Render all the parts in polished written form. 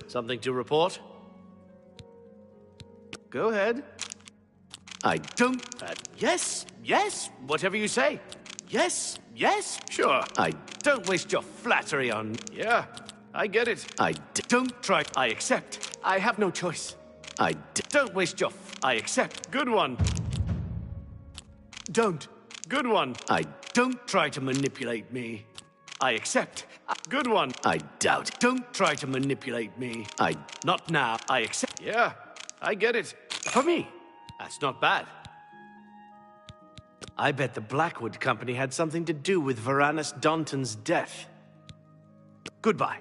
Something to report? Go ahead. I don't... yes, whatever you say. Yes, sure. I don't waste your flattery on... Yeah, I get it. Don't try... I accept. I have no choice. Don't waste your... I accept. Good one. Don't. Good one. Don't try to manipulate me. I accept. Good one. I doubt it. Don't try to manipulate me. Not now. I accept. Yeah, I get it. For me, that's not bad. I bet the Blackwood Company had something to do with Varanus Daunton's death. Goodbye.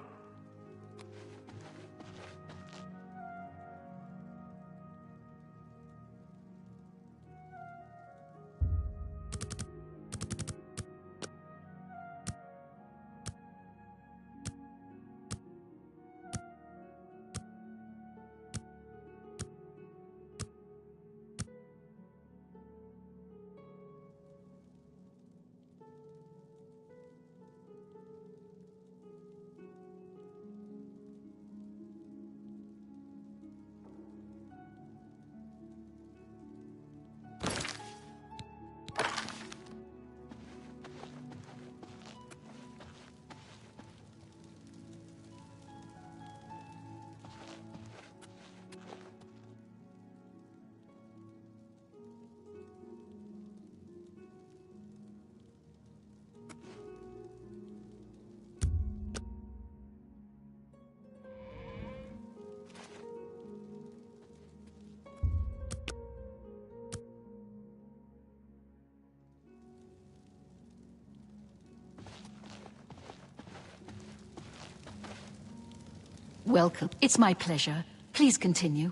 Welcome. It's my pleasure. Please continue.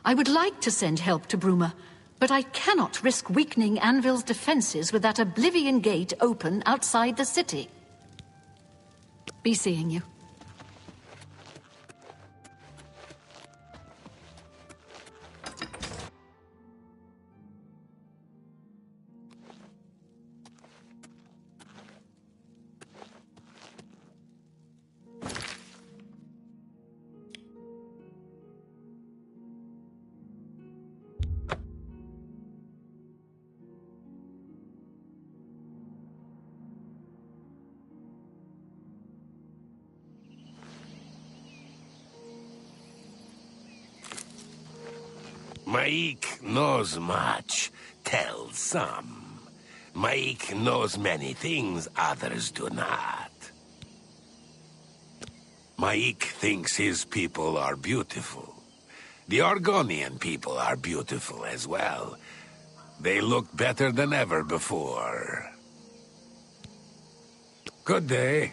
I would like to send help to Bruma, but I cannot risk weakening Anvil's defenses with that Oblivion gate open outside the city. Be seeing you. Maik knows much, tells some. Maik knows many things others do not. Maik thinks his people are beautiful. The Argonian people are beautiful as well. They look better than ever before. Good day.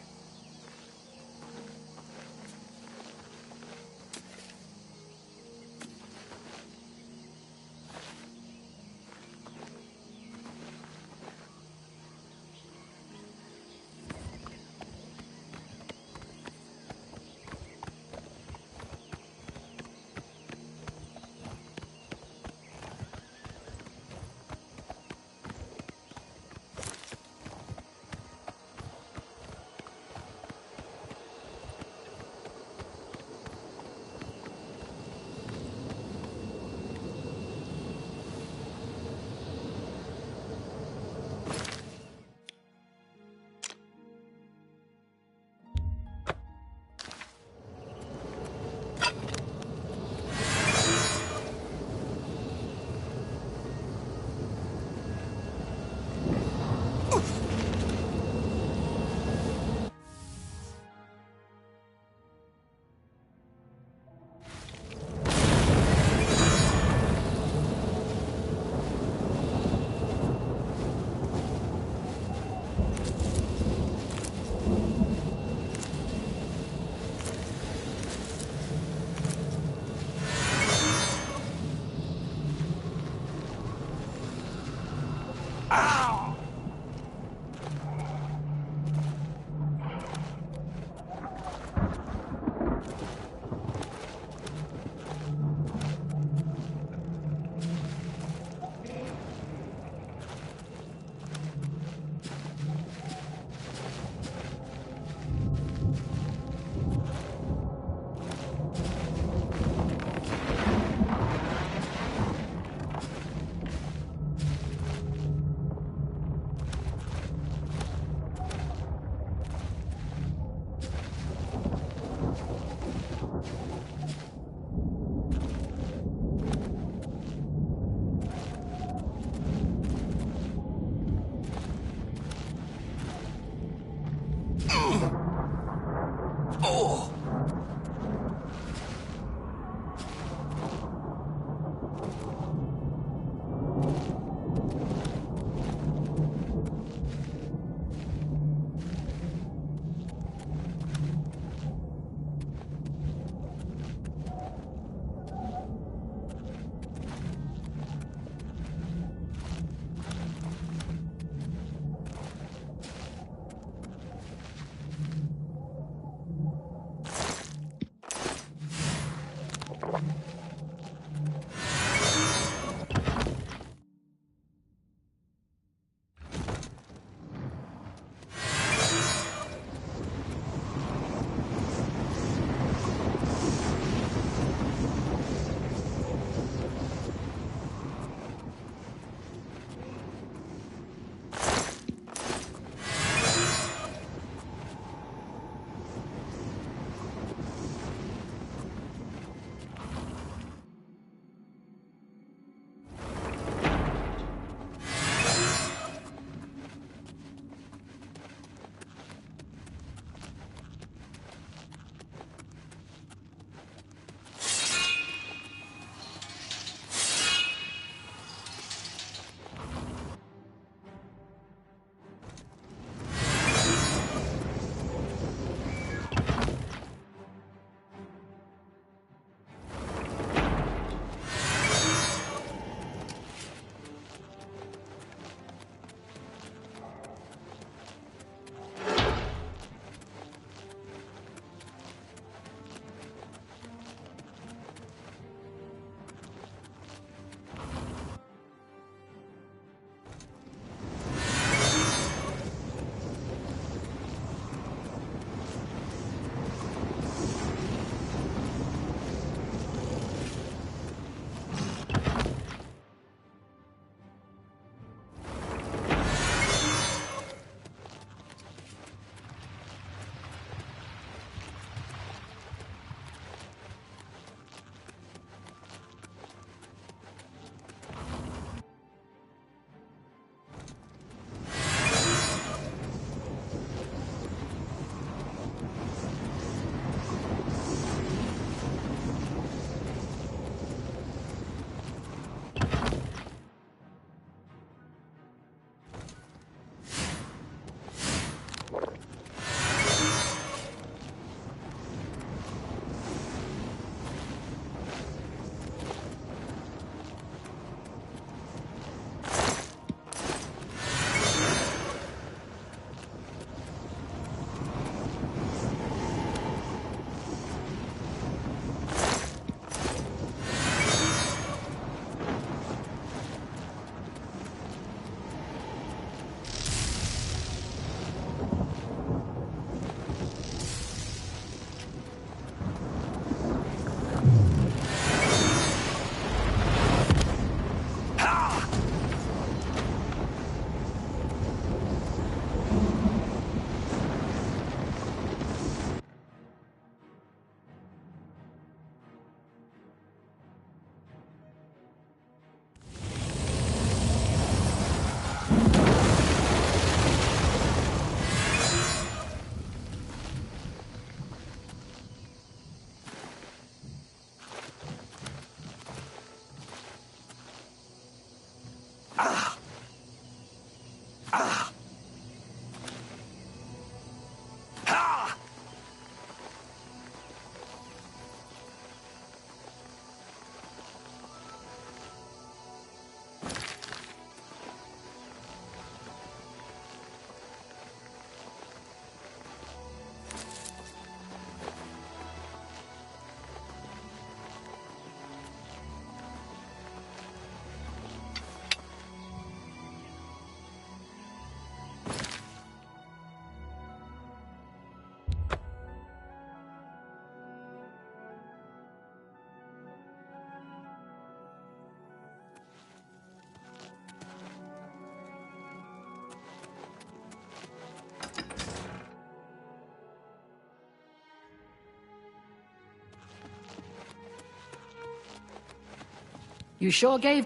You sure gave...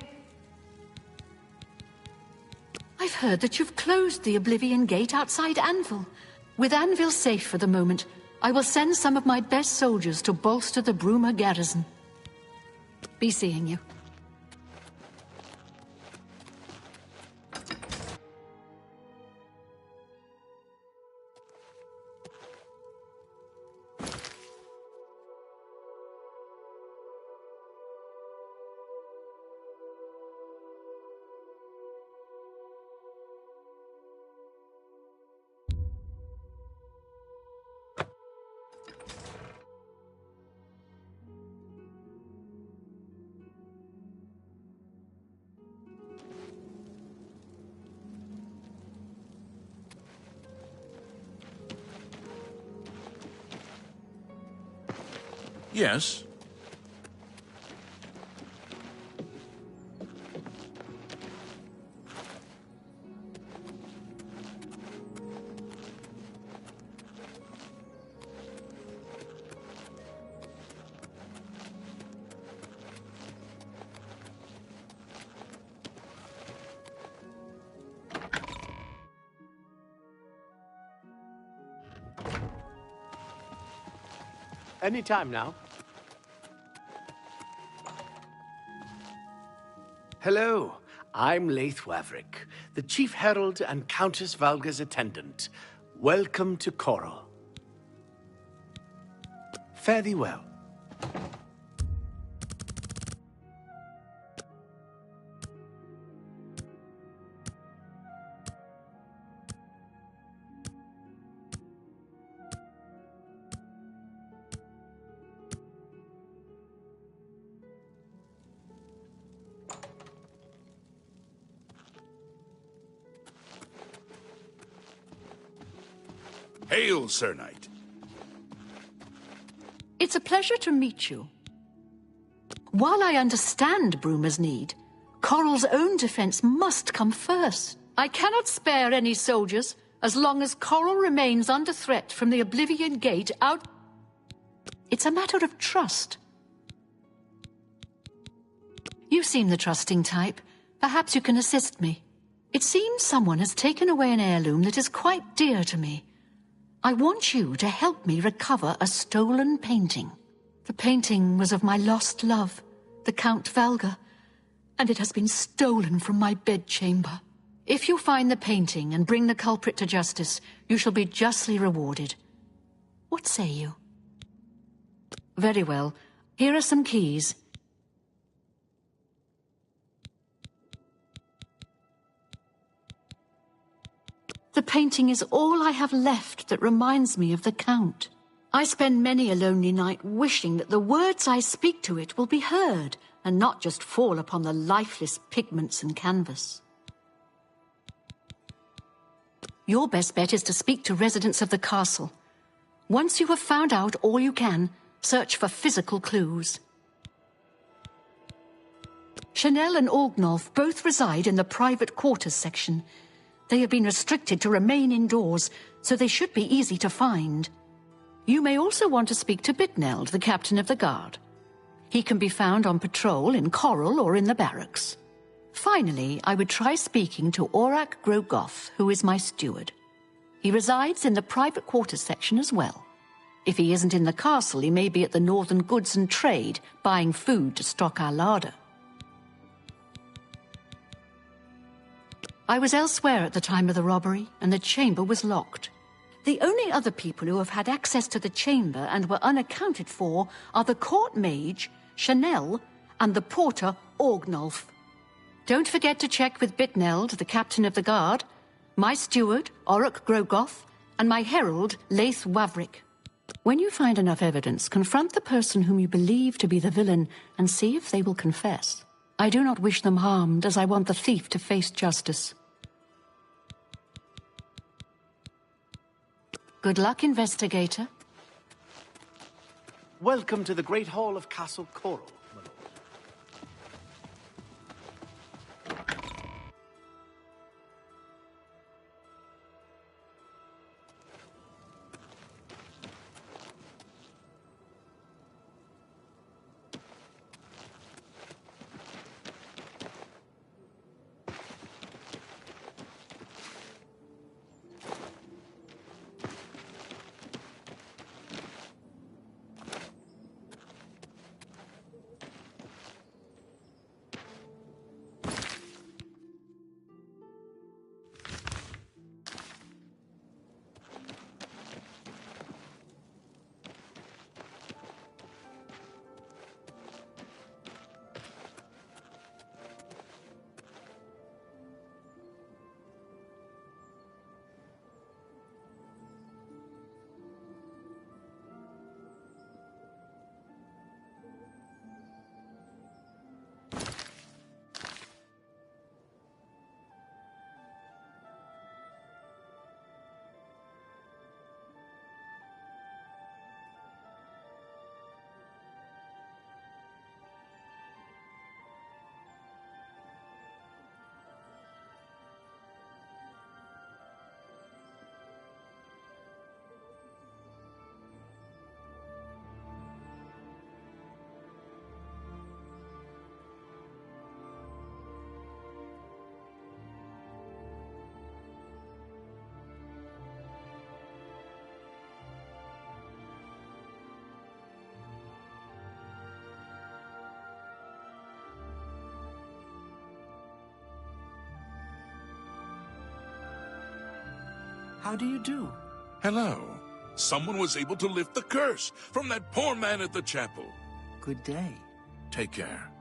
I've heard that you've closed the Oblivion Gate outside Anvil. With Anvil safe for the moment, I will send some of my best soldiers to bolster the Bruma garrison. Be seeing you. Yes. Any time now. Hello, I'm Laith Waverick, the Chief Herald and Countess Valga's attendant. Welcome to Coral. Fare thee well. Hail, Sir Knight. It's a pleasure to meet you. While I understand Bruma's need, Coral's own defense must come first. I cannot spare any soldiers as long as Coral remains under threat from the Oblivion Gate out... It's a matter of trust. You seem the trusting type. Perhaps you can assist me. It seems someone has taken away an heirloom that is quite dear to me. I want you to help me recover a stolen painting. The painting was of my lost love, the Count Valga, and it has been stolen from my bedchamber. If you find the painting and bring the culprit to justice, you shall be justly rewarded. What say you? Very well. Here are some keys. The painting is all I have left that reminds me of the Count. I spend many a lonely night wishing that the words I speak to it will be heard and not just fall upon the lifeless pigments and canvas. Your best bet is to speak to residents of the castle. Once you have found out all you can, search for physical clues. Chanel and Orgnolf both reside in the private quarters section. They have been restricted to remain indoors, so they should be easy to find. You may also want to speak to Bitneld, the captain of the guard. He can be found on patrol in Coral or in the barracks. Finally, I would try speaking to Aurak Grogoth, who is my steward. He resides in the private quarters section as well. If he isn't in the castle, he may be at the Northern Goods and Trade, buying food to stock our larder. I was elsewhere at the time of the robbery, and the chamber was locked. The only other people who have had access to the chamber and were unaccounted for are the court mage, Chanel, and the porter, Orgnolf. Don't forget to check with Bitneld, the captain of the guard, my steward, Oruk Grogoth, and my herald, Laith Wavrik. When you find enough evidence, confront the person whom you believe to be the villain and see if they will confess. I do not wish them harmed, as I want the thief to face justice. Good luck, investigator. Welcome to the Great Hall of Castle Coral, my lord. How do you do? Hello. Someone was able to lift the curse from that poor man at the chapel. Good day. Take care.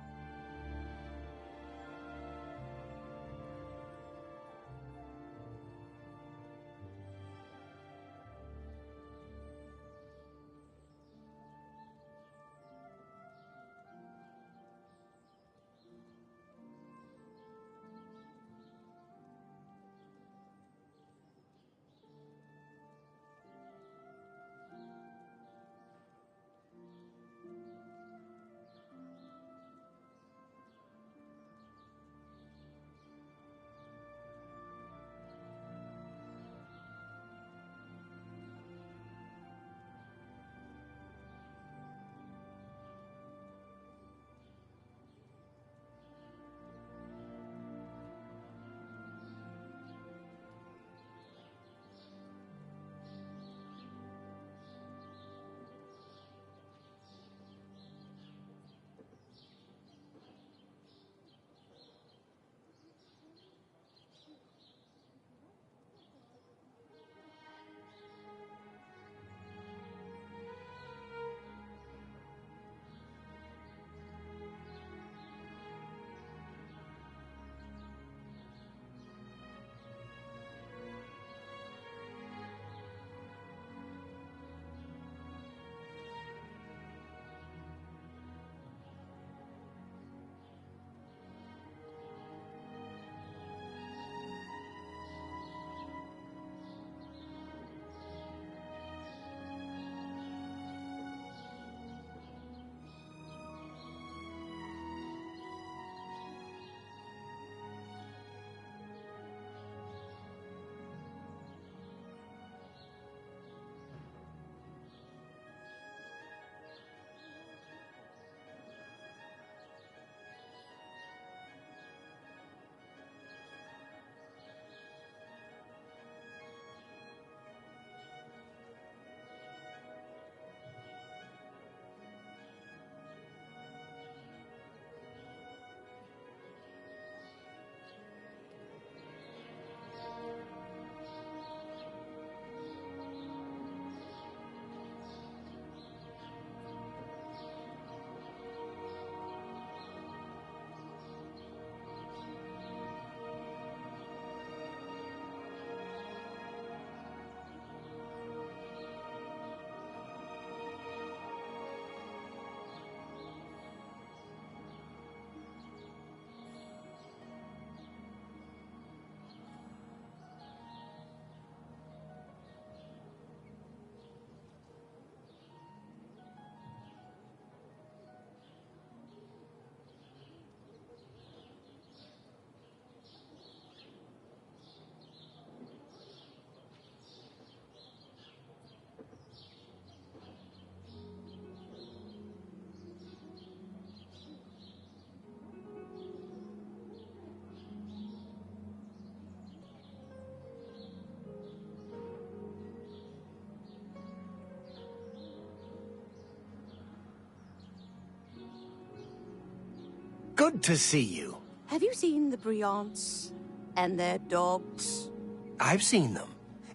Good to see you. Have you seen the Bryants and their dogs? I've seen them.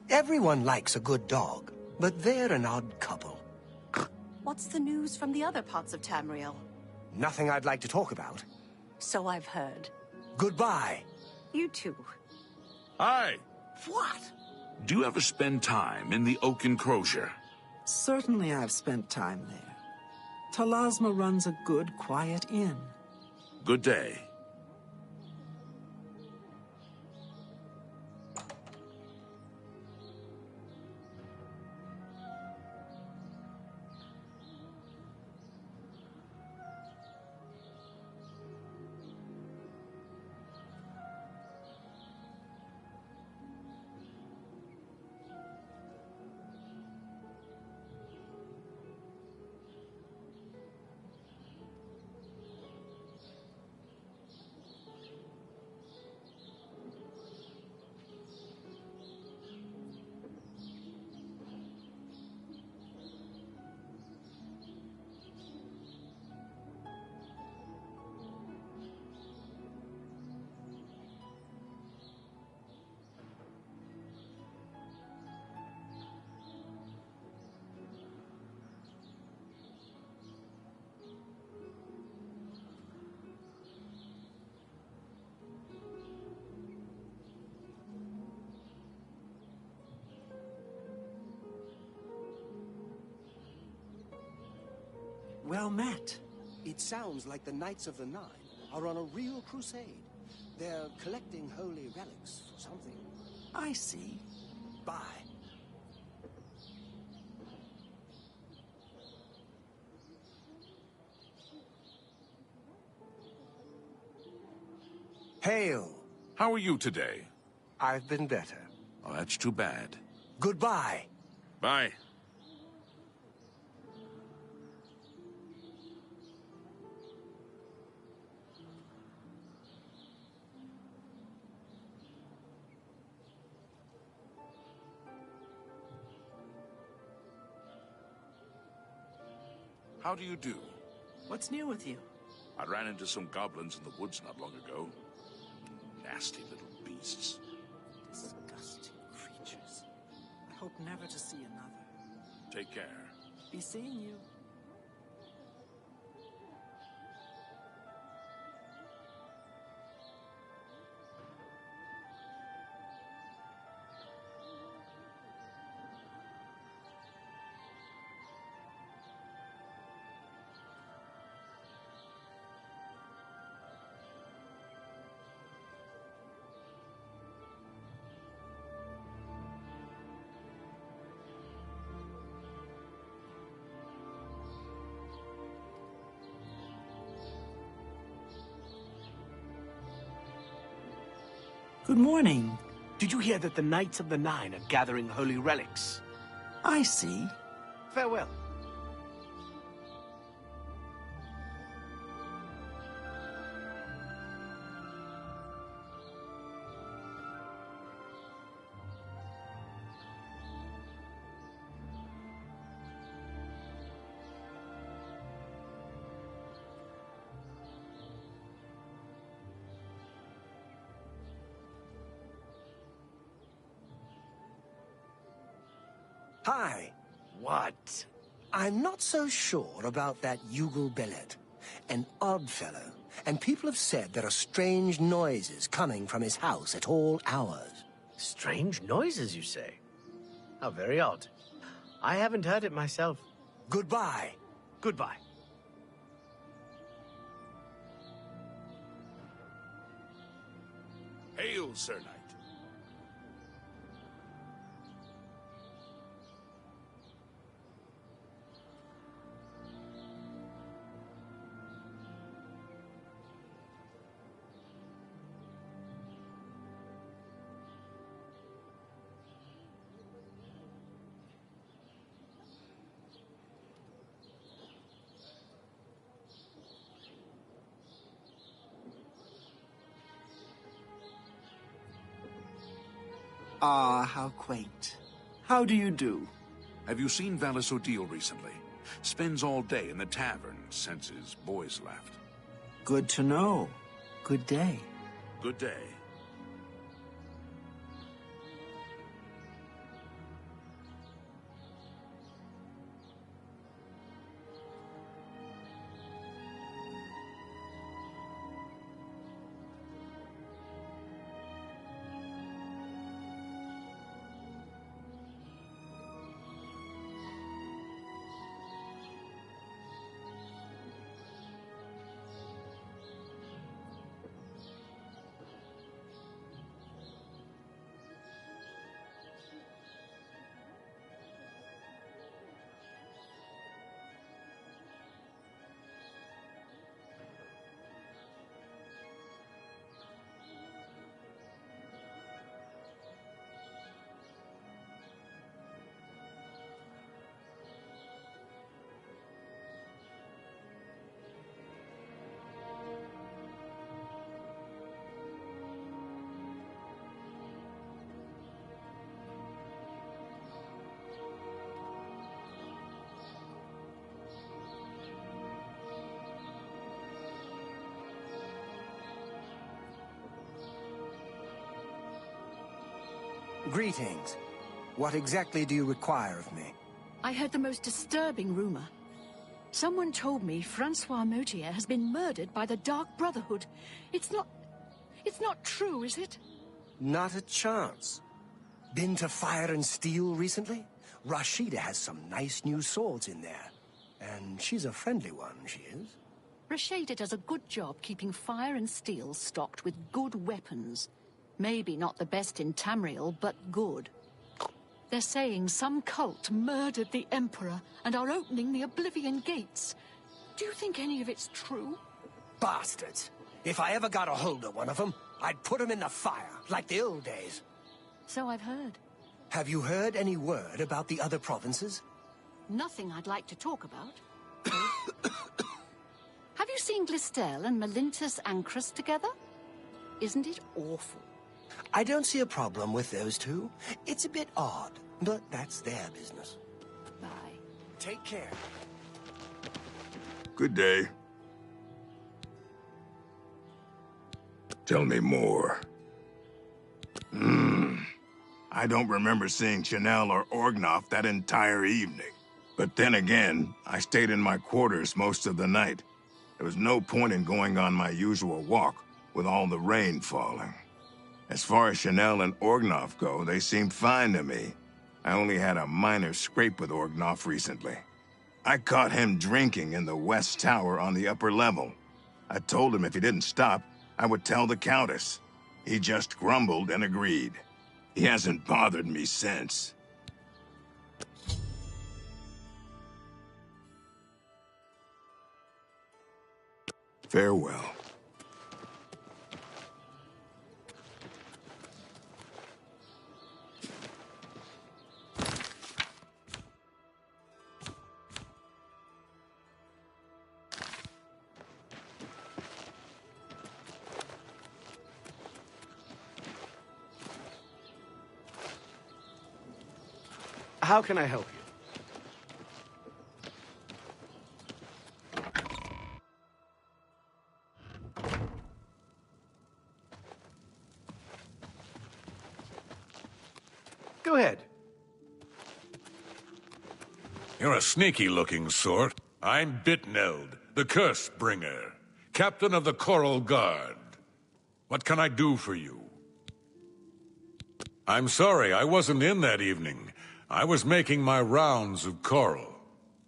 Everyone likes a good dog, but they're an odd couple. What's the news from the other parts of Tamriel? Nothing I'd like to talk about. So I've heard. Goodbye. You too. Hi. What? Do you ever spend time in the Oak Enclosure? Certainly I've spent time there. Talasma runs a good, quiet inn. Good day. Well met. It sounds like the Knights of the Nine are on a real crusade. They're collecting holy relics for something. I see. Bye. Hail. How are you today? I've been better. Oh, that's too bad. Goodbye. Bye. How do you do? What's new with you? I ran into some goblins in the woods not long ago. Nasty little beasts. Disgusting creatures. I hope never to see another. Take care. Be seeing you. Good morning. Did you hear that the Knights of the Nine are gathering holy relics? I see. Farewell. Hi. What? I'm not so sure about that Yugal Belet. An odd fellow, and people have said there are strange noises coming from his house at all hours. Strange noises, you say? How very odd. I haven't heard it myself. Goodbye. Goodbye. Hail, Sir Knight. Ah, how quaint. How do you do? Have you seen Valis O'Deal recently? Spends all day in the tavern since his boys left. Good to know. Good day. Good day. Greetings. What exactly do you require of me? I heard the most disturbing rumor. Someone told me Francois Motier has been murdered by the Dark Brotherhood. It's not true, is it? Not a chance. Been to Fire and Steel recently? Rashida has some nice new swords in there. And she's a friendly one, she is. Rashida does a good job keeping Fire and Steel stocked with good weapons. Maybe not the best in Tamriel, but good. They're saying some cult murdered the Emperor and are opening the Oblivion gates. Do you think any of it's true? Bastards! If I ever got a hold of one of them, I'd put him in the fire, like the old days. So I've heard. Have you heard any word about the other provinces? Nothing I'd like to talk about. Have you seen Glistel and Melintus Ancrus together? Isn't it awful? I don't see a problem with those two. It's a bit odd, but that's their business. Bye. Take care. Good day. Tell me more. I don't remember seeing Chanel or Orgnoff that entire evening. But then again, I stayed in my quarters most of the night. There was no point in going on my usual walk with all the rain falling. As far as Chanel and Orgnoff go, they seemed fine to me. I only had a minor scrape with Orgnoff recently. I caught him drinking in the West Tower on the upper level. I told him if he didn't stop, I would tell the Countess. He just grumbled and agreed. He hasn't bothered me since. Farewell. How can I help you? Go ahead. You're a sneaky-looking sort. I'm Bitneld, the Curse Bringer, captain of the Coral Guard. What can I do for you? I'm sorry, I wasn't in that evening. I was making my rounds of Coral.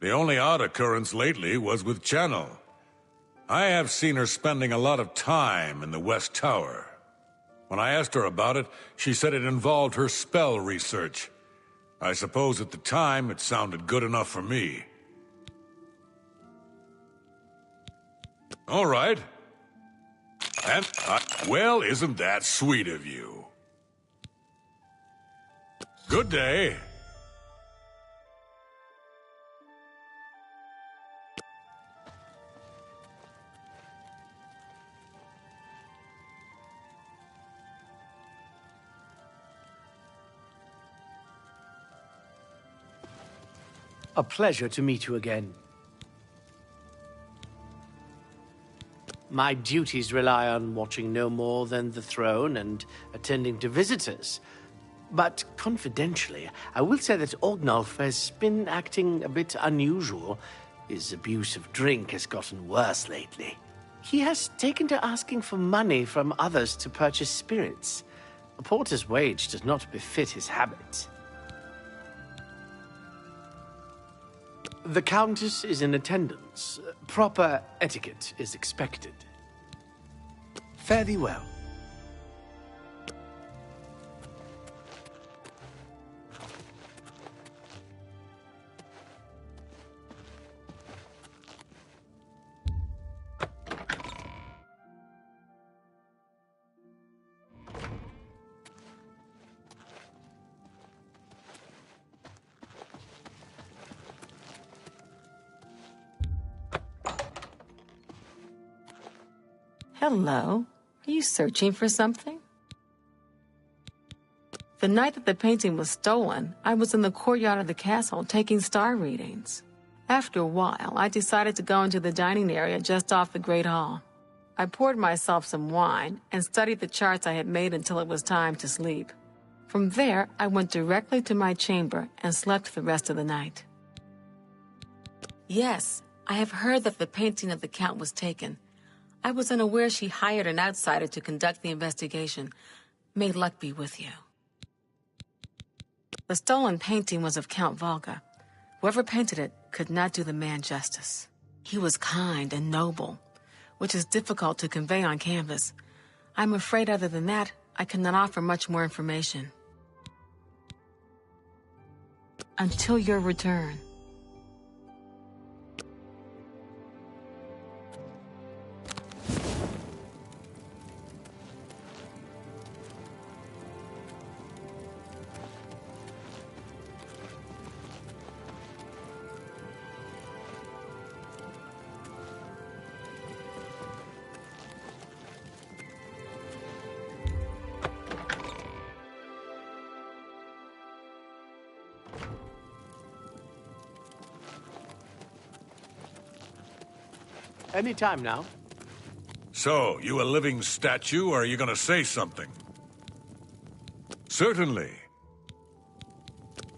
The only odd occurrence lately was with Channel. I have seen her spending a lot of time in the West Tower. When I asked her about it, she said it involved her spell research. I suppose at the time it sounded good enough for me. All right. And, well, isn't that sweet of you? Good day. A pleasure to meet you again. My duties rely on watching no more than the throne and attending to visitors. But confidentially, I will say that Orgnolf has been acting a bit unusual. His abuse of drink has gotten worse lately. He has taken to asking for money from others to purchase spirits. A porter's wage does not befit his habits. The Countess is in attendance. Proper etiquette is expected. Fare thee well. Hello. Are you searching for something? The night that the painting was stolen, I was in the courtyard of the castle taking star readings. After a while, I decided to go into the dining area just off the Great Hall. I poured myself some wine and studied the charts I had made until it was time to sleep. From there, I went directly to my chamber and slept the rest of the night. Yes, I have heard that the painting of the Count was taken. I was unaware she hired an outsider to conduct the investigation. May luck be with you. The stolen painting was of Count Volga. Whoever painted it could not do the man justice. He was kind and noble, which is difficult to convey on canvas. I'm afraid other than that, I cannot offer much more information. Until your return. Any time now. So, you a living statue, or are you gonna say something? Certainly.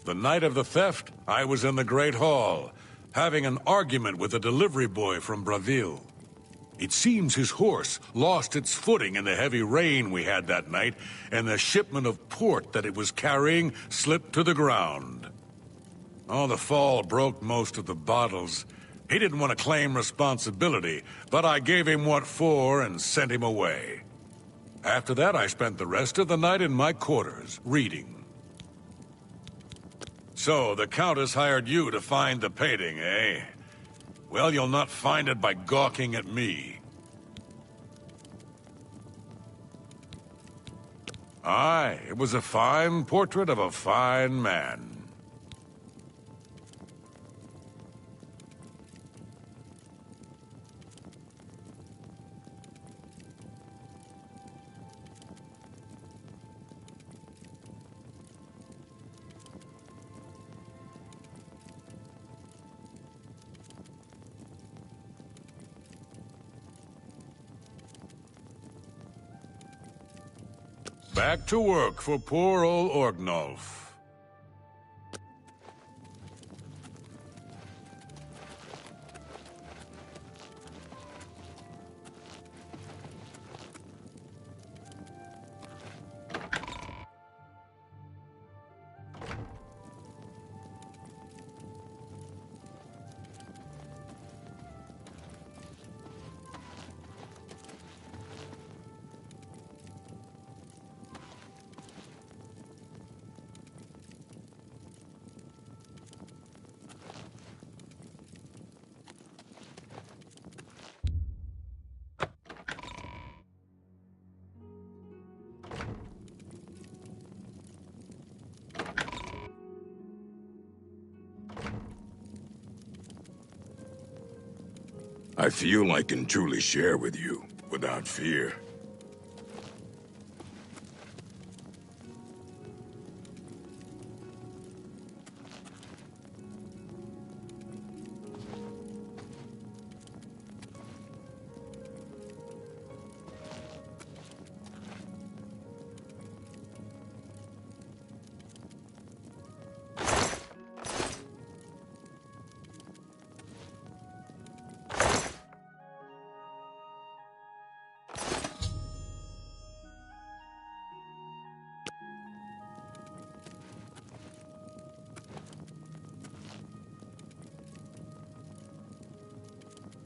The night of the theft, I was in the Great Hall, having an argument with a delivery boy from Braville. It seems his horse lost its footing in the heavy rain we had that night, and the shipment of port that it was carrying slipped to the ground. Oh, the fall broke most of the bottles. He didn't want to claim responsibility, but I gave him what for and sent him away. After that, I spent the rest of the night in my quarters, reading. So, the Countess hired you to find the painting, eh? Well, you'll not find it by gawking at me. Aye, it was a fine portrait of a fine man. Back to work for poor old Orgnolf. I feel I can truly share with you, without fear.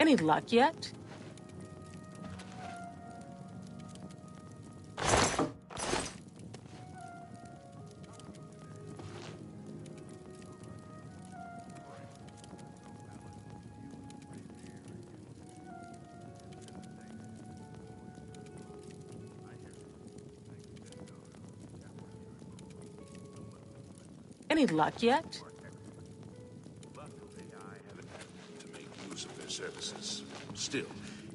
Any luck yet? Any luck yet? To make use of their services. Still,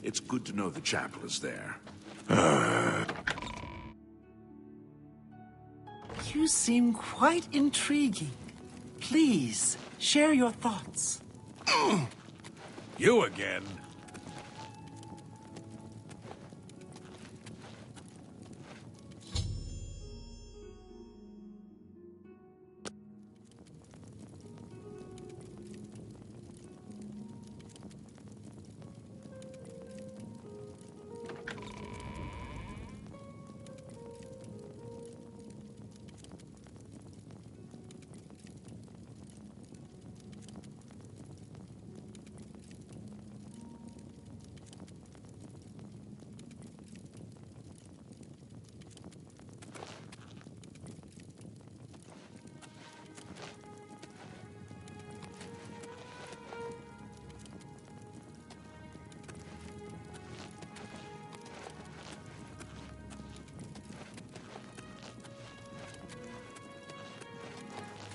it's good to know the chapel is there. You seem quite intriguing. Please, share your thoughts. You again?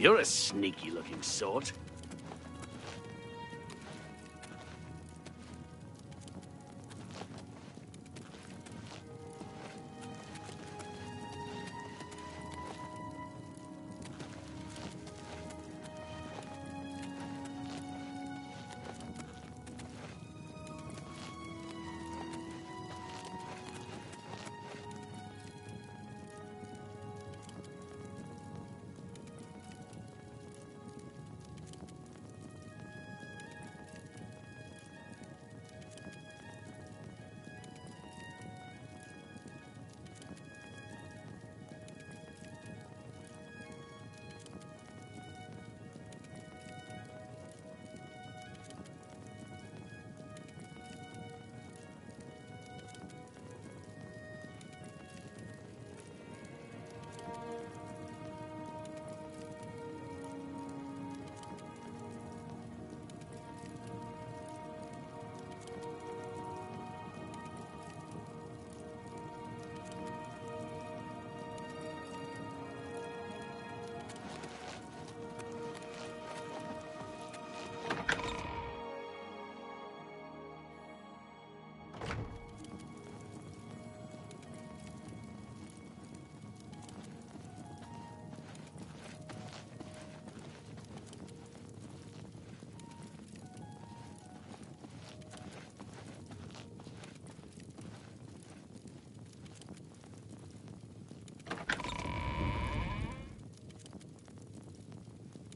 You're a sneaky-looking sort.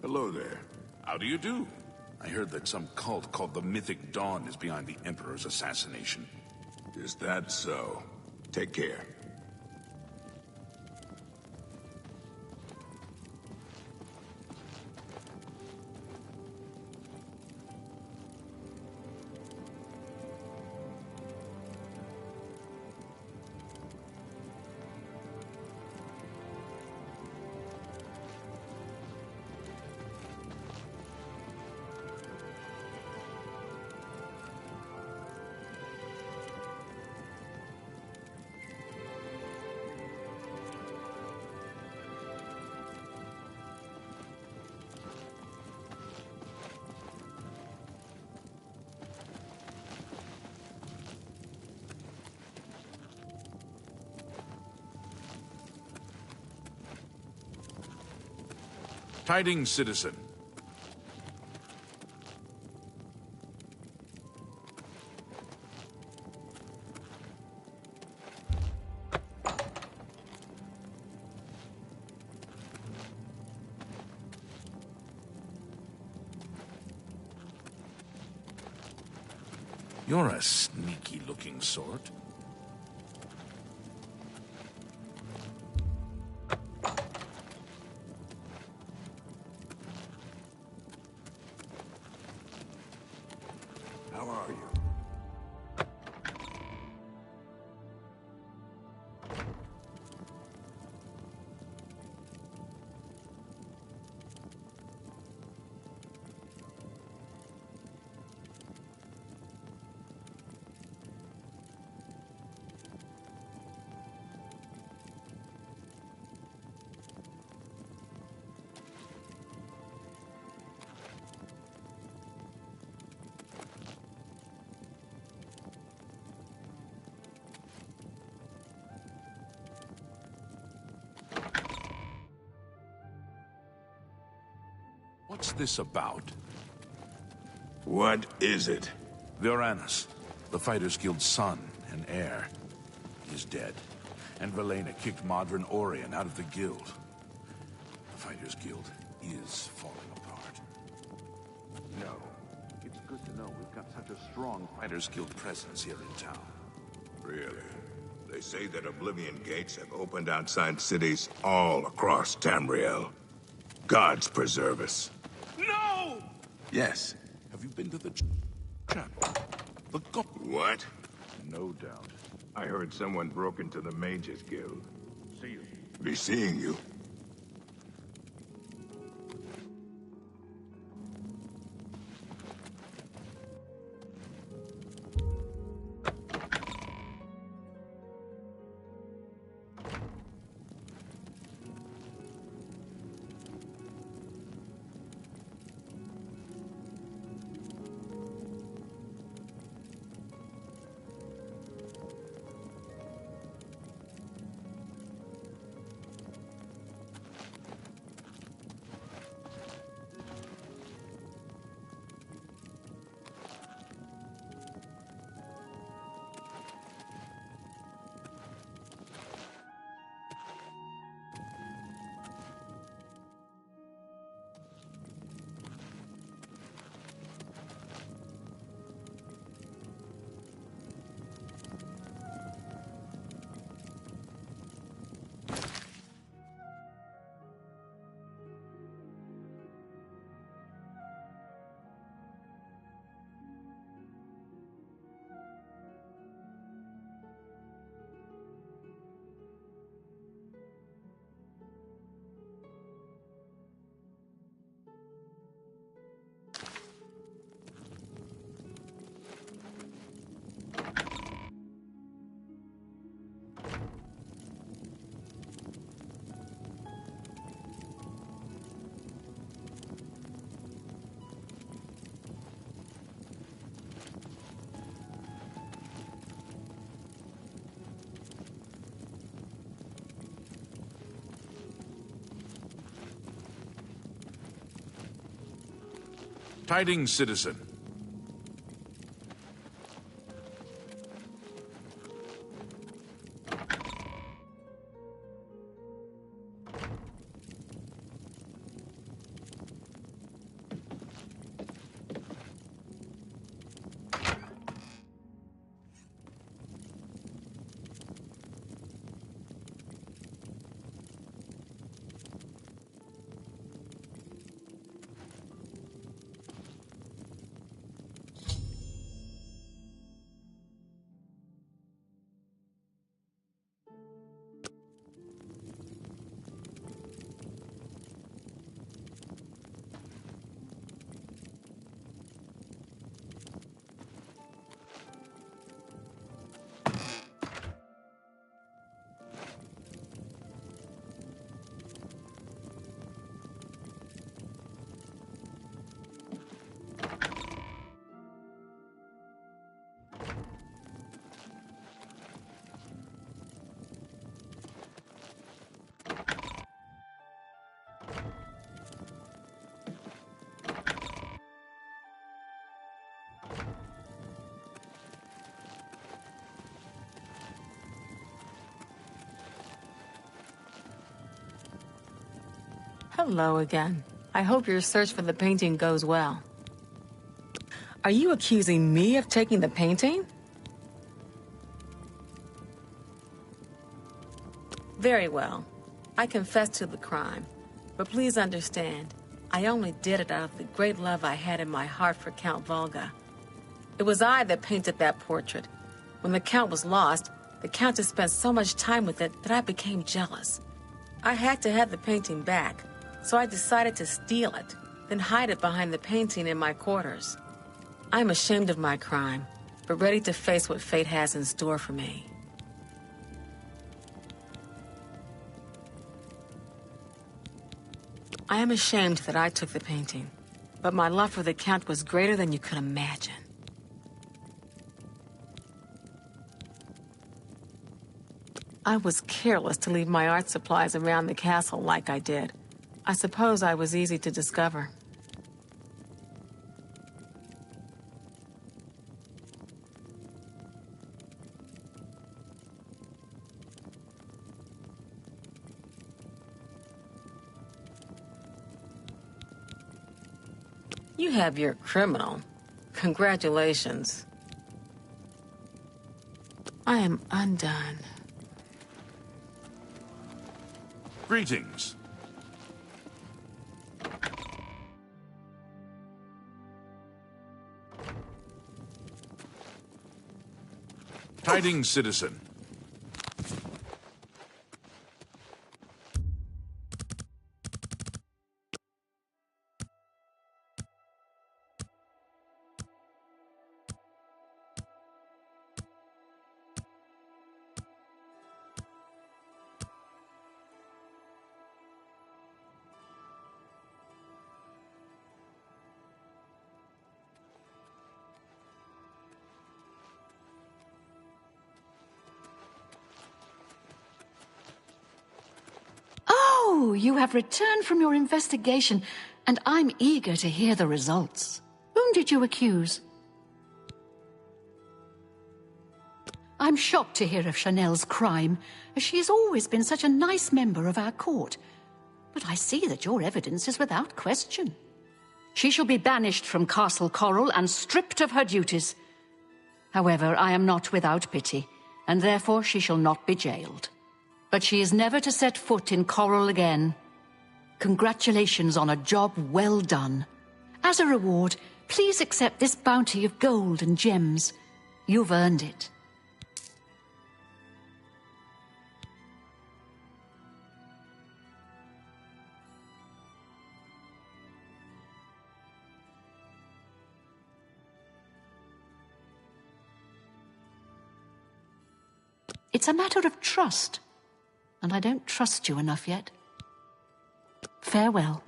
Hello there. How do you do? I heard that some cult called the Mythic Dawn is behind the Emperor's assassination. Is that so? Take care. Tidings, citizen. You're a sneaky-looking sort. How are you? What's this about? What is it? Viranus, the Fighters Guild's son and heir, is dead. And Velena kicked Modron Orion out of the guild. The Fighters Guild is falling apart. No. It's good to know we've got such a strong Fighters Guild presence here in town. Really? They say that Oblivion gates have opened outside cities all across Tamriel. Gods preserve us. No! Yes. Have you been to the chapel? The What? No doubt. I heard someone broke into the Mages Guild. See you. Be seeing you. Tidings, citizen. Hello again. I hope your search for the painting goes well. Are you accusing me of taking the painting? Very well. I confess to the crime. But please understand, I only did it out of the great love I had in my heart for Count Volga. It was I that painted that portrait. When the Count was lost, the Countess spent so much time with it that I became jealous. I had to have the painting back, so I decided to steal it, then hide it behind the painting in my quarters. I'm ashamed of my crime, but ready to face what fate has in store for me. I am ashamed that I took the painting, but my love for the Count was greater than you could imagine. I was careless to leave my art supplies around the castle like I did. I suppose I was easy to discover. You have your criminal. Congratulations. I am undone. Greetings. Tidings, citizen. Oh, you have returned from your investigation, and I'm eager to hear the results. Whom did you accuse? I'm shocked to hear of Chanel's crime, as she has always been such a nice member of our court. But I see that your evidence is without question. She shall be banished from Castle Coral and stripped of her duties. However, I am not without pity, and therefore she shall not be jailed. But she is never to set foot in Coral again. Congratulations on a job well done. As a reward, please accept this bounty of gold and gems. You've earned it. It's a matter of trust, and I don't trust you enough yet. Farewell.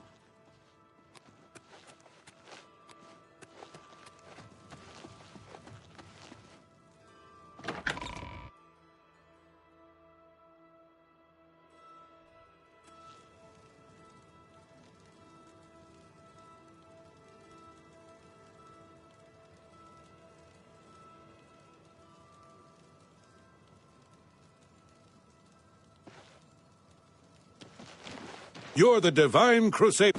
You're the Divine Crusade.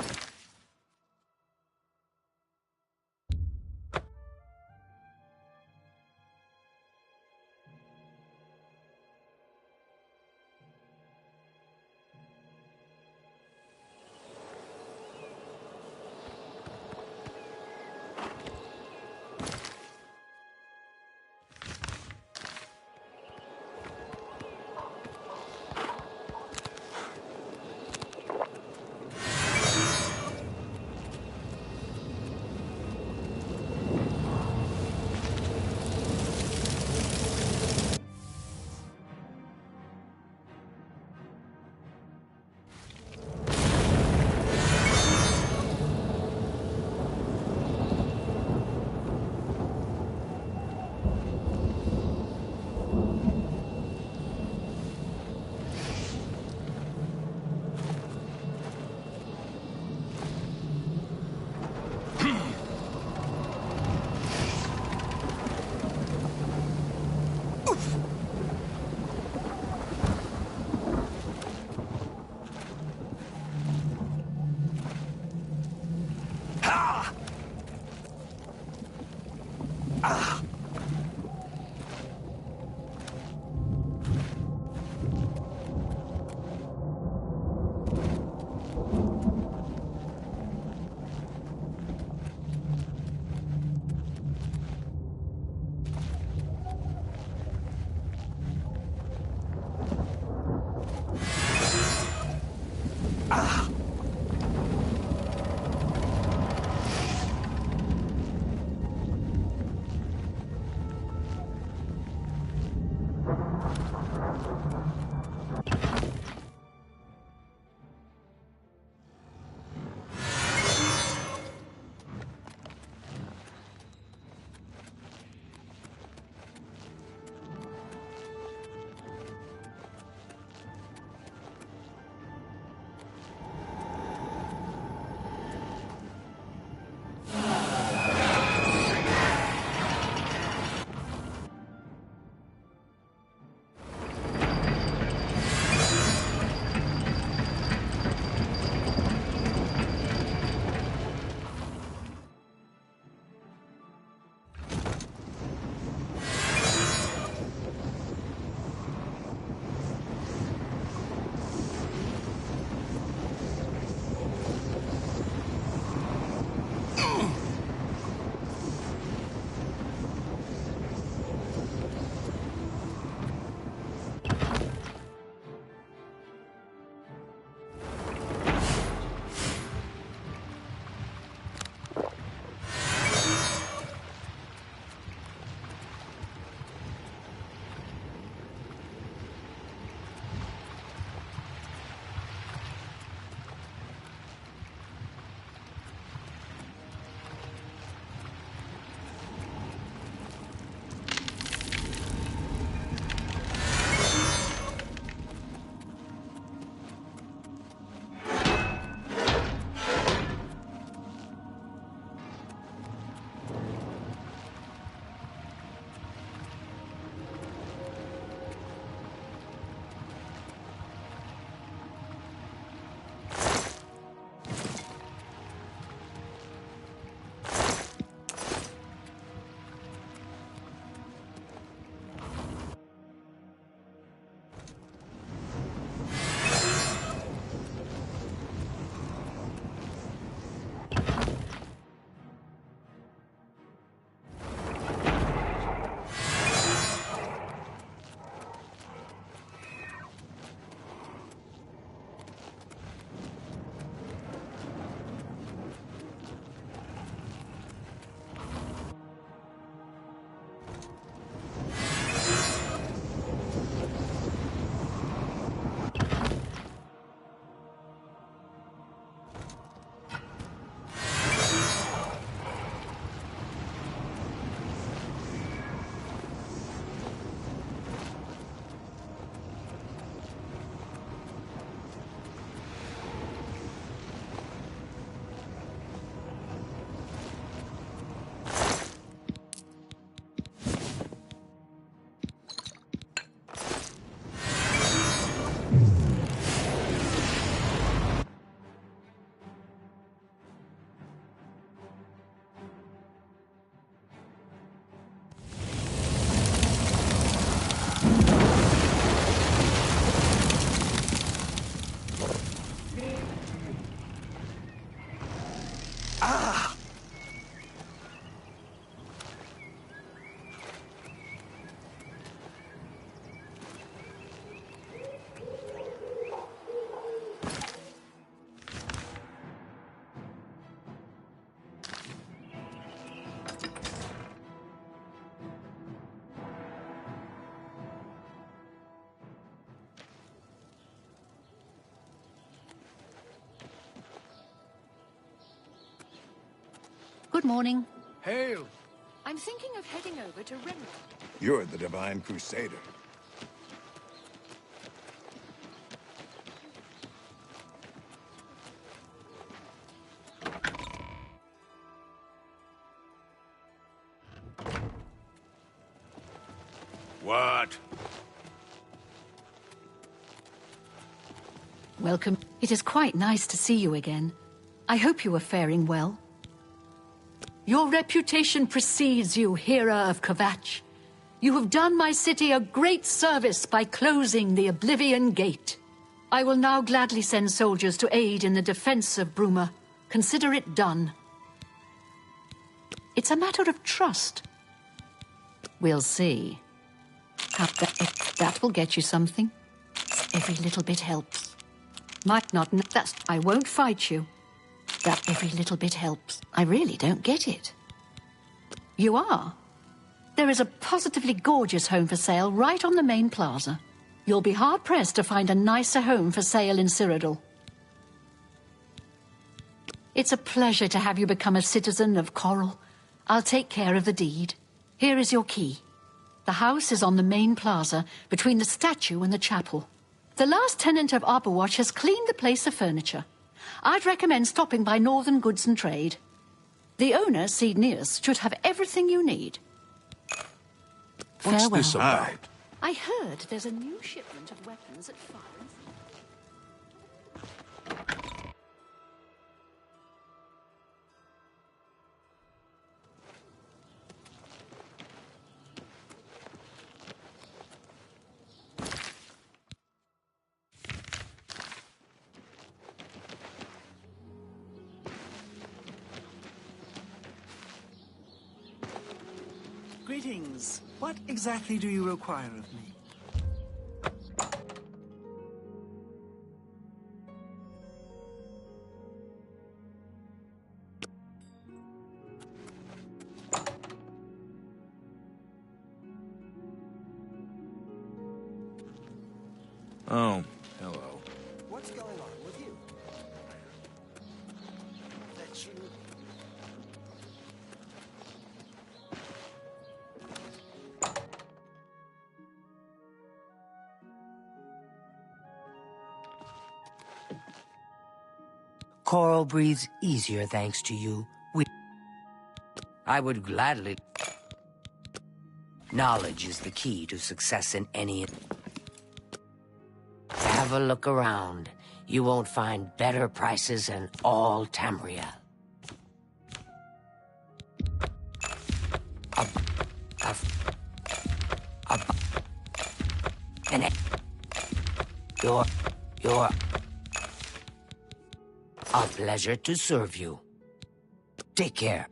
Good morning. Hail! I'm thinking of heading over to Remnant. You're the Divine Crusader. What? Welcome. It is quite nice to see you again. I hope you are faring well. Your reputation precedes you, Hera of Kvatch. You have done my city a great service by closing the Oblivion Gate. I will now gladly send soldiers to aid in the defense of Bruma. Consider it done. It's a matter of trust. We'll see. That will get you something. Every little bit helps. Might not... I won't fight you. That every little bit helps. I really don't get it. You are. There is a positively gorgeous home for sale right on the main plaza. You'll be hard-pressed to find a nicer home for sale in Cyrodiil. It's a pleasure to have you become a citizen of Coral. I'll take care of the deed. Here is your key. The house is on the main plaza, between the statue and the chapel. The last tenant of Arborwatch has cleaned the place of furniture. I'd recommend stopping by Northern Goods and Trade. The owner, Cednius, should have everything you need. What's Farewell. this about? I heard there's a new shipment of weapons at Fire. Greetings. What exactly do you require of me? Oh, hello. What's going on with you? That you... Coral breathes easier thanks to you. I would gladly... Knowledge is the key to success in any... Have a look around. You won't find better prices in all Tamria. You're... A pleasure to serve you. Take care.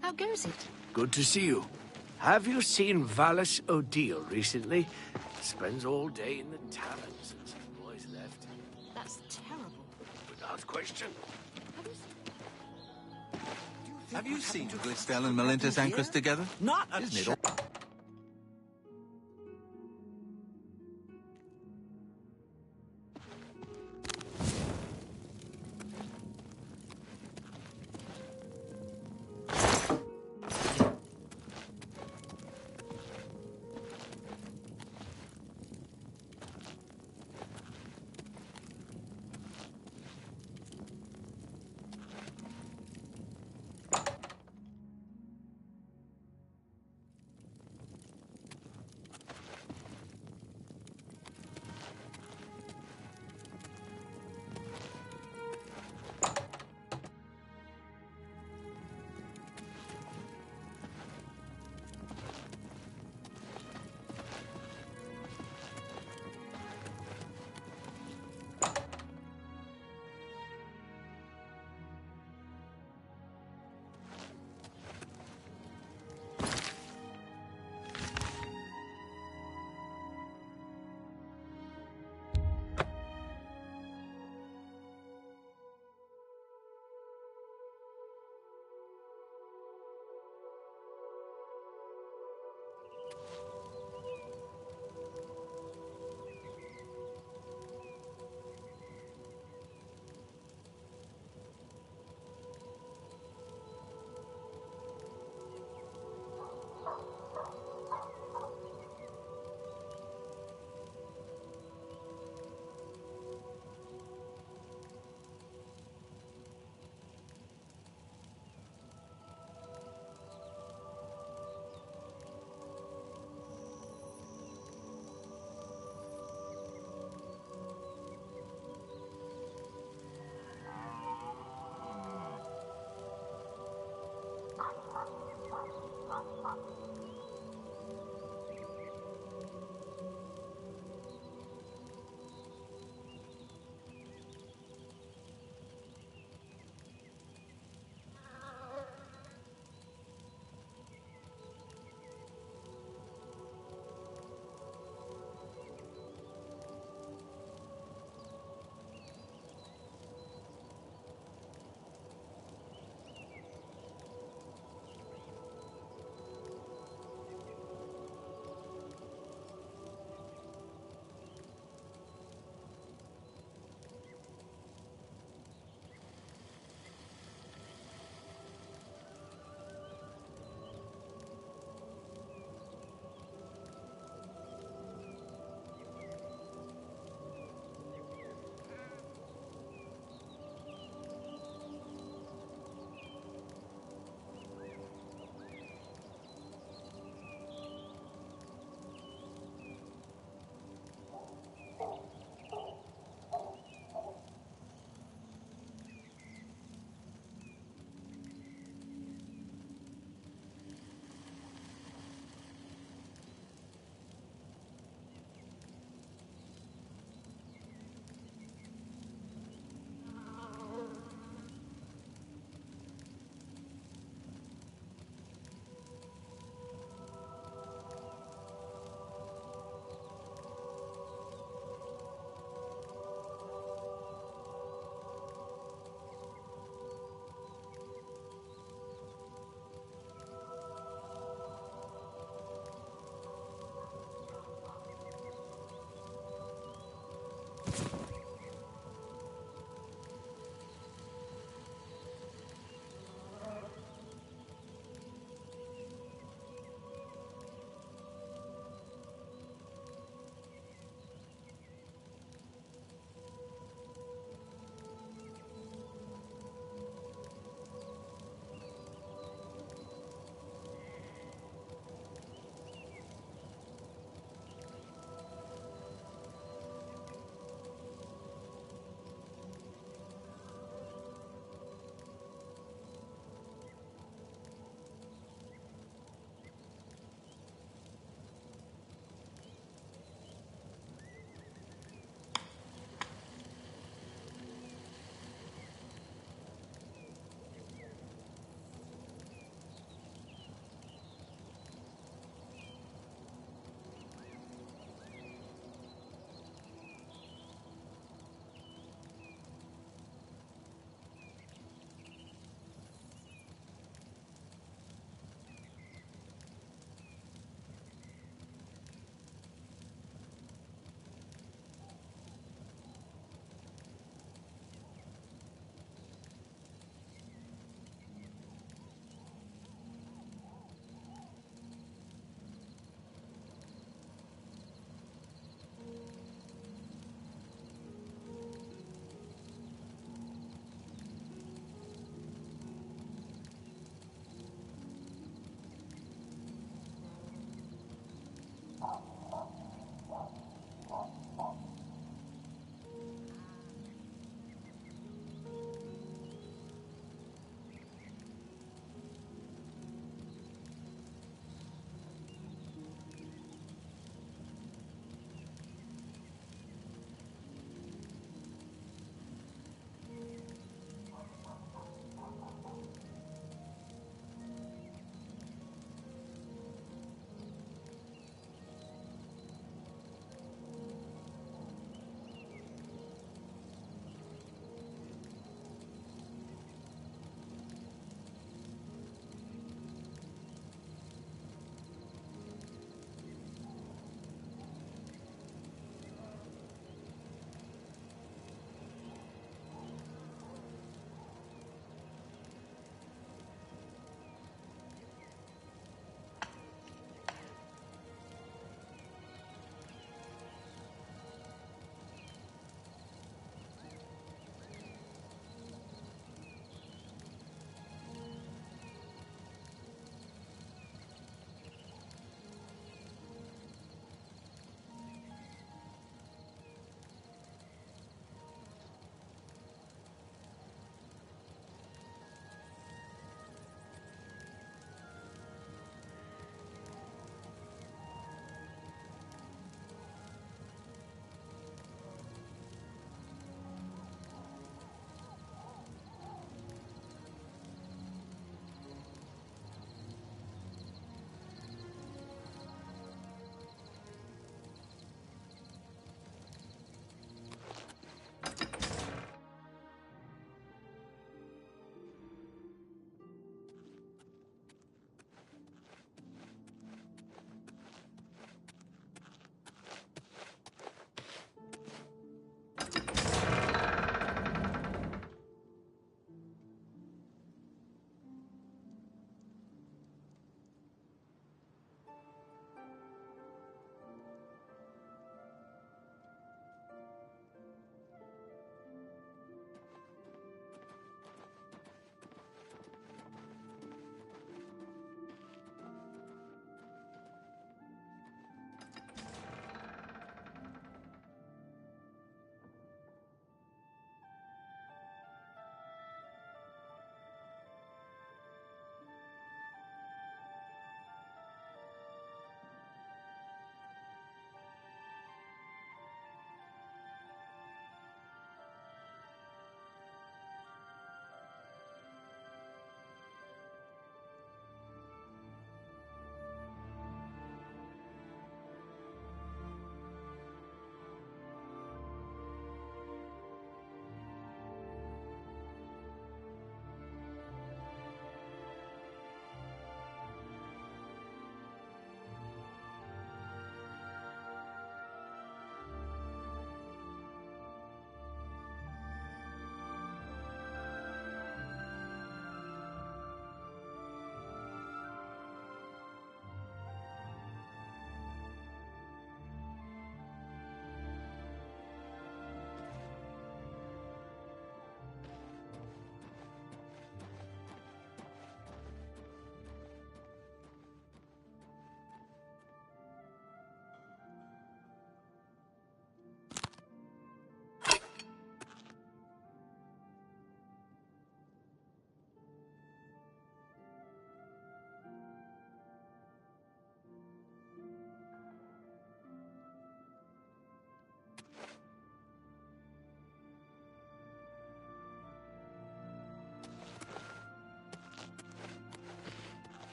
How goes it? Good to see you. Have you seen Valus O'Deal recently? Spends all day in the taverns since his boys left. That's terrible. Without question. Have you seen Glistel and Melintus Ancrus together? Not a Isn't it?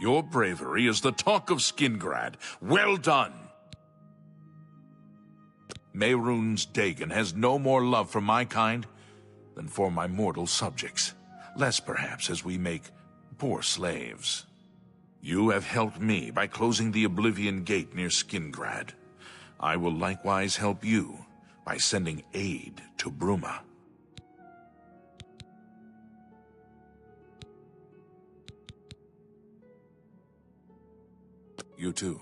Your bravery is the talk of Skingrad. Well done! Mehrunes Dagon has no more love for my kind than for my mortal subjects. Less, perhaps, as we make poor slaves. You have helped me by closing the Oblivion Gate near Skingrad. I will likewise help you by sending aid to Bruma. You too.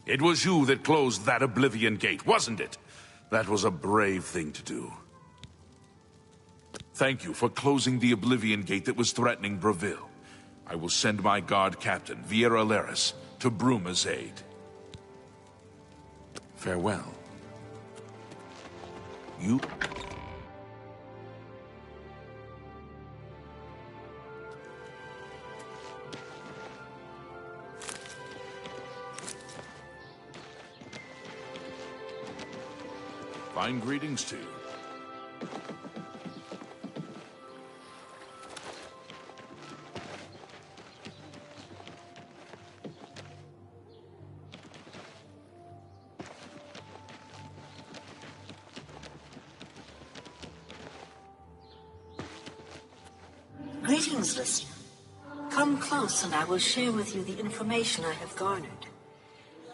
It was you that closed that Oblivion Gate, wasn't it? That was a brave thing to do. Thank you for closing the Oblivion Gate that was threatening Breville. I will send my guard captain, Viera Laris, to Bruma's aid. Farewell. You... Fine greetings to you. Greetings, listener. Come close and I will share with you the information I have garnered.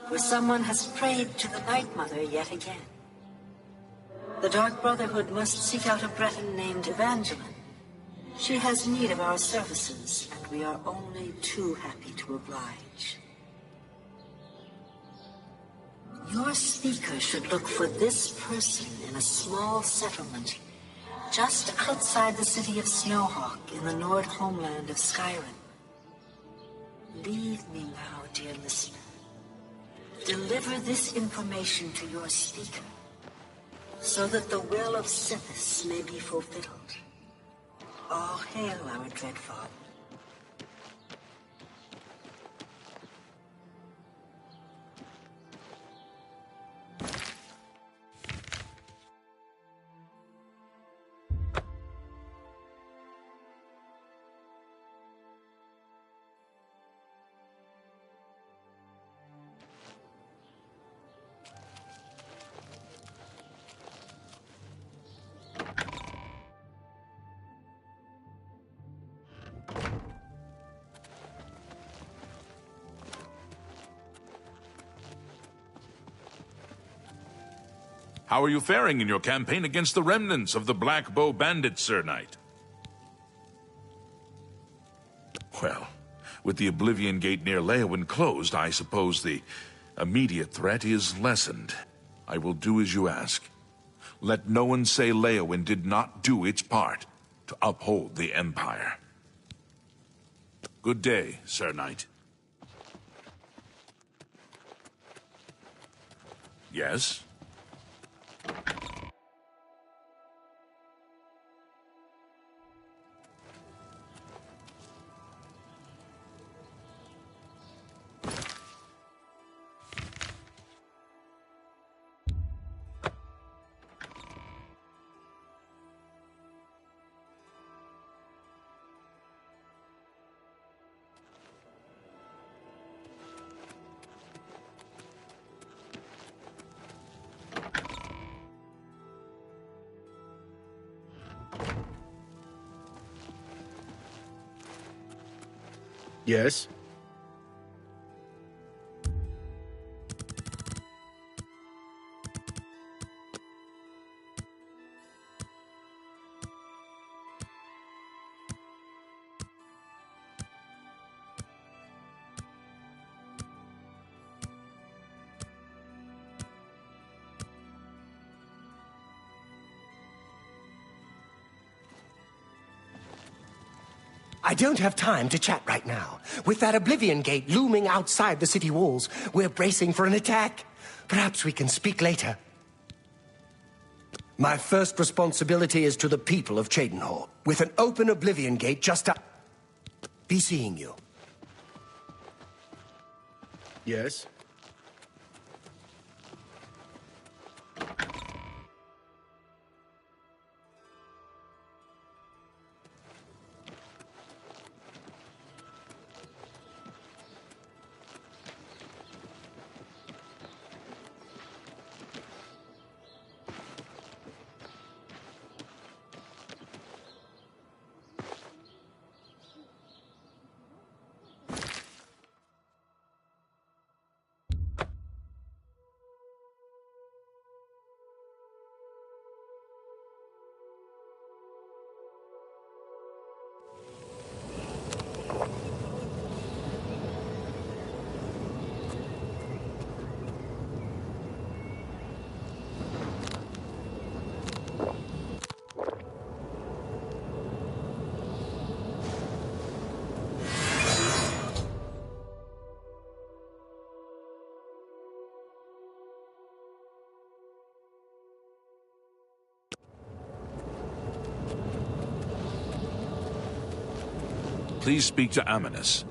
Where someone has prayed to the Night Mother yet again. The Dark Brotherhood must seek out a Breton named Evangeline. She has need of our services, and we are only too happy to oblige. Your speaker should look for this person in a small settlement just outside the city of Snowhawk in the Nord homeland of Skyrim. Leave me now, dear listener. Deliver this information to your speaker, so that the will of Sithis may be fulfilled. All hail our dread father. How are you faring in your campaign against the remnants of the Black Bow Bandits, Sir Knight? Well, with the Oblivion Gate near Leyawiin closed, I suppose the immediate threat is lessened. I will do as you ask. Let no one say Leyawiin did not do its part to uphold the Empire. Good day, Sir Knight. Yes? Yes? I don't have time to chat right now. With that Oblivion Gate looming outside the city walls, we're bracing for an attack. Perhaps we can speak later. My first responsibility is to the people of Cheydinhal. With an open Oblivion Gate just up... Be seeing you. Yes? Please speak to Amanus.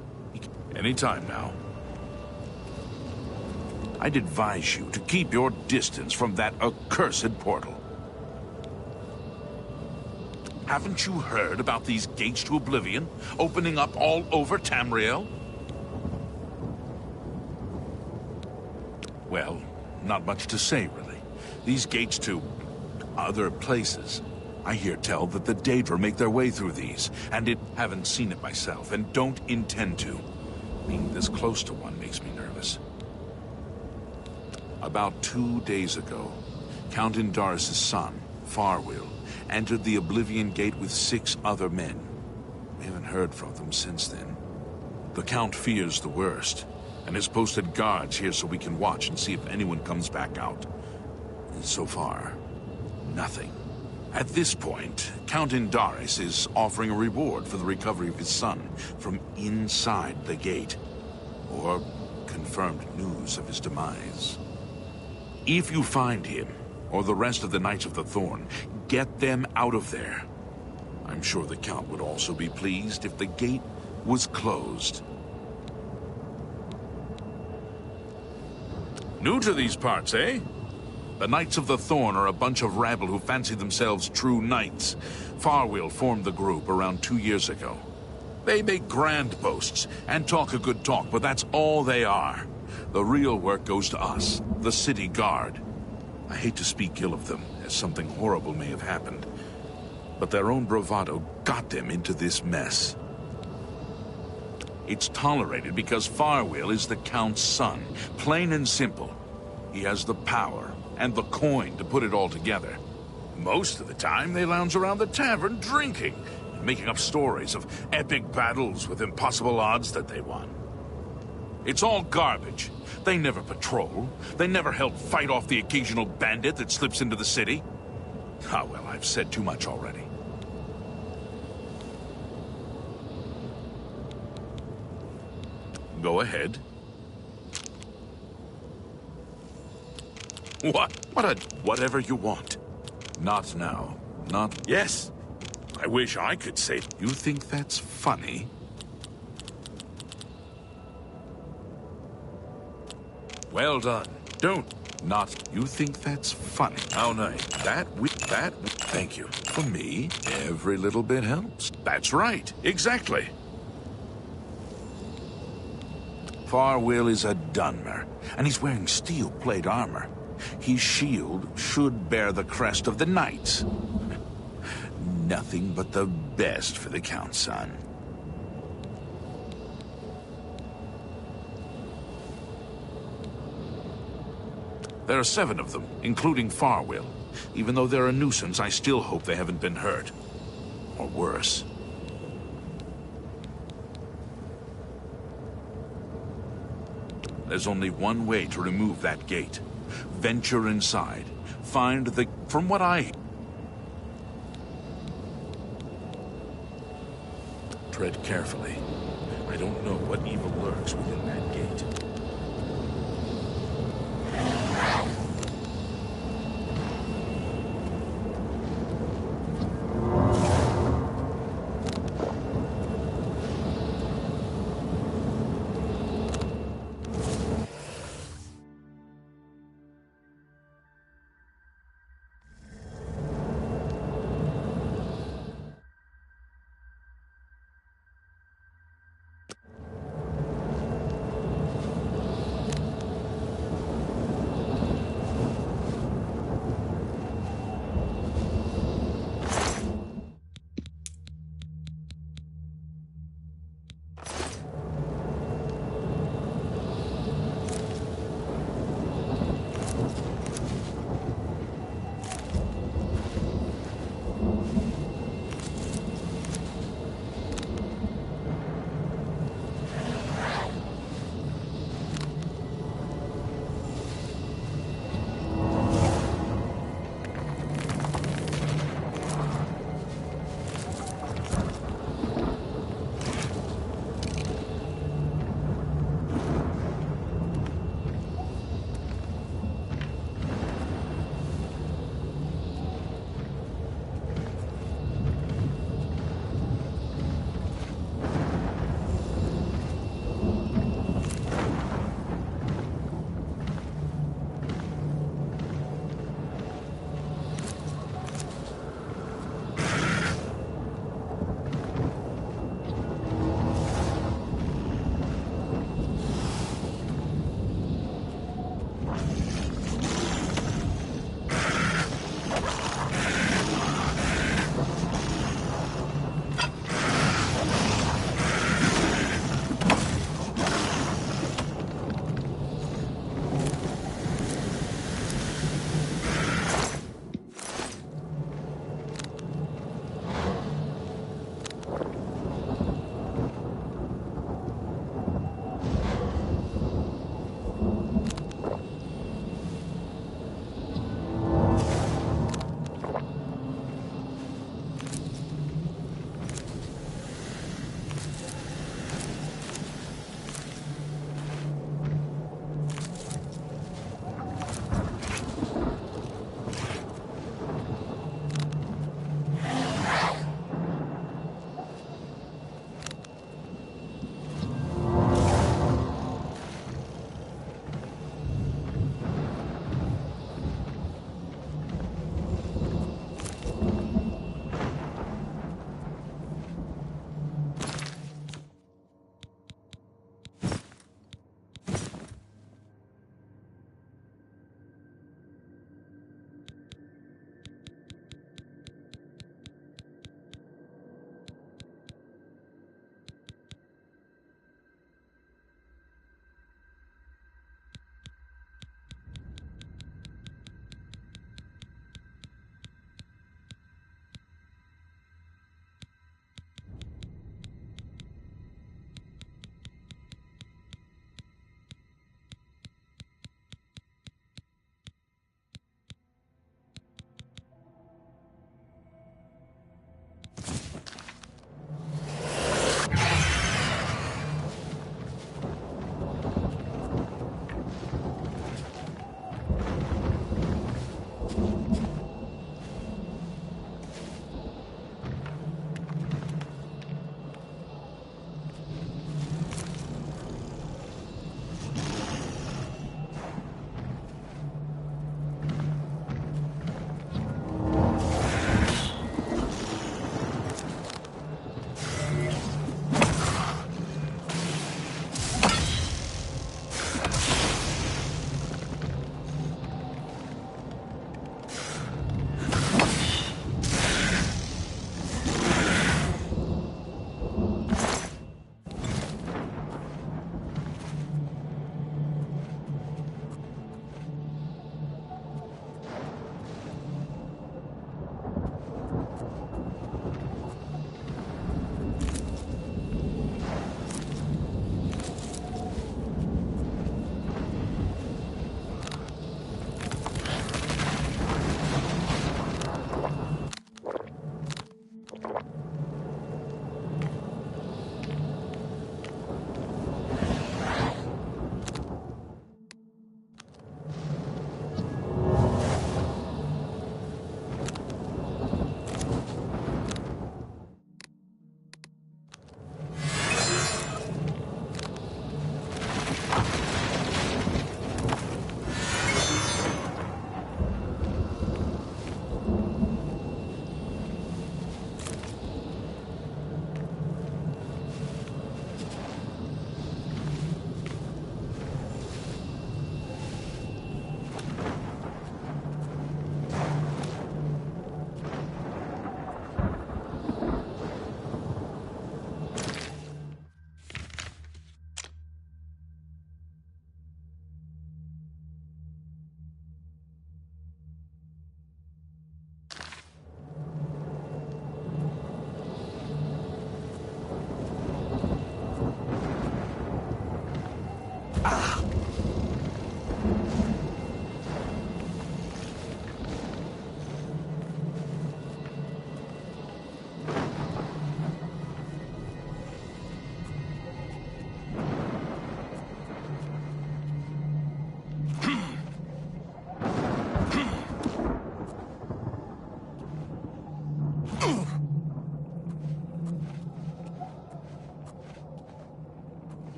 Anytime now. I'd advise you to keep your distance from that accursed portal. Haven't you heard about these gates to Oblivion opening up all over Tamriel? Well, not much to say, really. These gates to other places. I hear tell that the Daedra make their way through these, and haven't seen it myself, and don't intend to. Being this close to one makes me nervous. About 2 days ago, Count Indaris' son, Farwill, entered the Oblivion Gate with 6 other men. We haven't heard from them since then. The Count fears the worst, and has posted guards here so we can watch and see if anyone comes back out. So far, nothing. At this point, Count Indaris is offering a reward for the recovery of his son from inside the gate, or confirmed news of his demise. If you find him, or the rest of the Knights of the Thorn, get them out of there. I'm sure the Count would also be pleased if the gate was closed. New to these parts, eh? The Knights of the Thorn are a bunch of rabble who fancy themselves true knights. Farwill formed the group around 2 years ago. They make grand boasts and talk a good talk, but that's all they are. The real work goes to us, the city guard. I hate to speak ill of them, as something horrible may have happened, but their own bravado got them into this mess. It's tolerated because Farwill is the Count's son, plain and simple. He has the power and the coin to put it all together. Most of the time, they lounge around the tavern drinking, and making up stories of epic battles with impossible odds that they won. It's all garbage. They never patrol. They never help fight off the occasional bandit that slips into the city. Ah, well, I've said too much already. Go ahead. Whatever you want. Not now. Not... Yes. I wish I could say... You think that's funny? Well done. Don't. Not... You think that's funny? How nice. Thank you. For me, every little bit helps. That's right. Exactly. Farwill is a Dunmer, and he's wearing steel plate armor. His shield should bear the crest of the Knights. Nothing but the best for the Count's son. There are 7 of them, including Farwill. Even though they're a nuisance, I still hope they haven't been hurt. Or worse. There's only one way to remove that gate. Venture inside. Find the... From what I... Tread carefully. I don't know what evil lurks within that gate.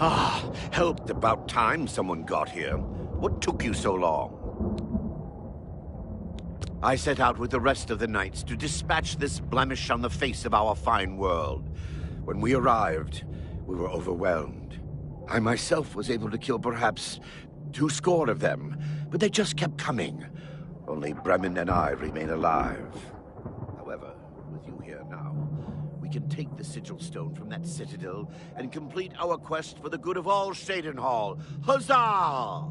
Ah, helped. About time someone got here. What took you so long? I set out with the rest of the knights to dispatch this blemish on the face of our fine world. When we arrived, we were overwhelmed. I myself was able to kill perhaps 200 of them, but they just kept coming. Only Bremen and I remain alive. However, with you here now, we can take the sigil stone from that citadel and complete our quest for the good of all Shadenhall. Huzzah!